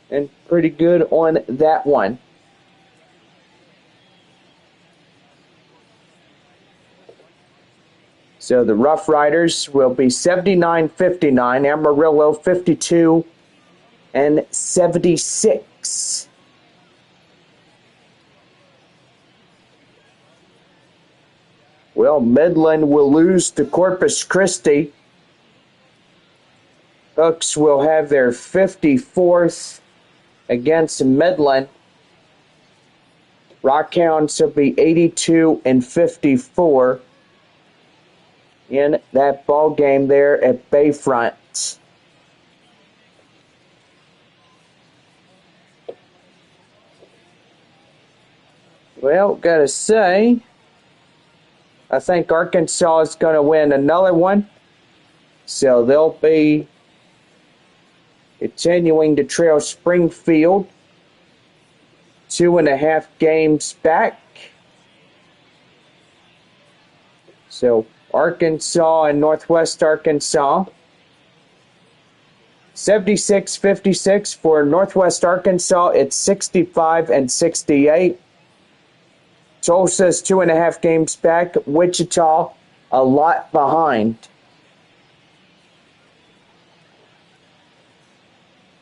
And pretty good on that one. So the Rough Riders will be 79-59, Amarillo 52-76. Well, Midland will lose to Corpus Christi. Hooks will have their 54th against Midland. Rockhounds will be 82-54 in that ball game there at Bayfront. Well, gotta say, I think Arkansas is going to win another one. So they'll be continuing to trail Springfield 2.5 games back. So Arkansas and Northwest Arkansas, 76-56 for Northwest Arkansas. It's 65-68. Tulsa's 2.5 games back. Wichita a lot behind.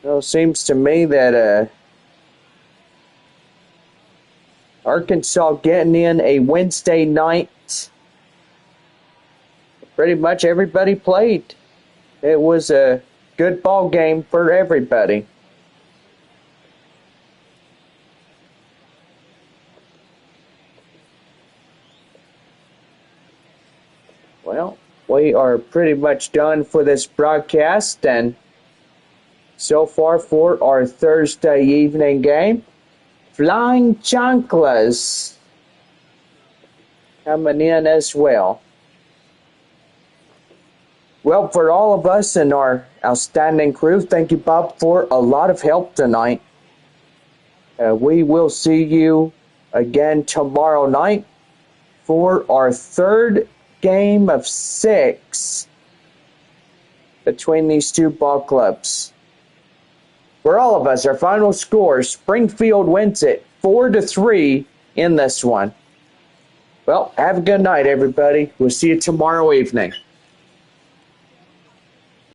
Well, it seems to me that Arkansas getting in a Wednesday night. Pretty much everybody played. It was a good ball game for everybody. Well, we are pretty much done for this broadcast, and so far for our Thursday evening game, Flying Chanclas coming in as well. Well, for all of us and our outstanding crew, thank you, Bob, for a lot of help tonight. We will see you again tomorrow night for our third game of 6 between these two ball clubs. For all of us, our final score, Springfield wins it 4-3 in this one. Well, have a good night, everybody. We'll see you tomorrow evening.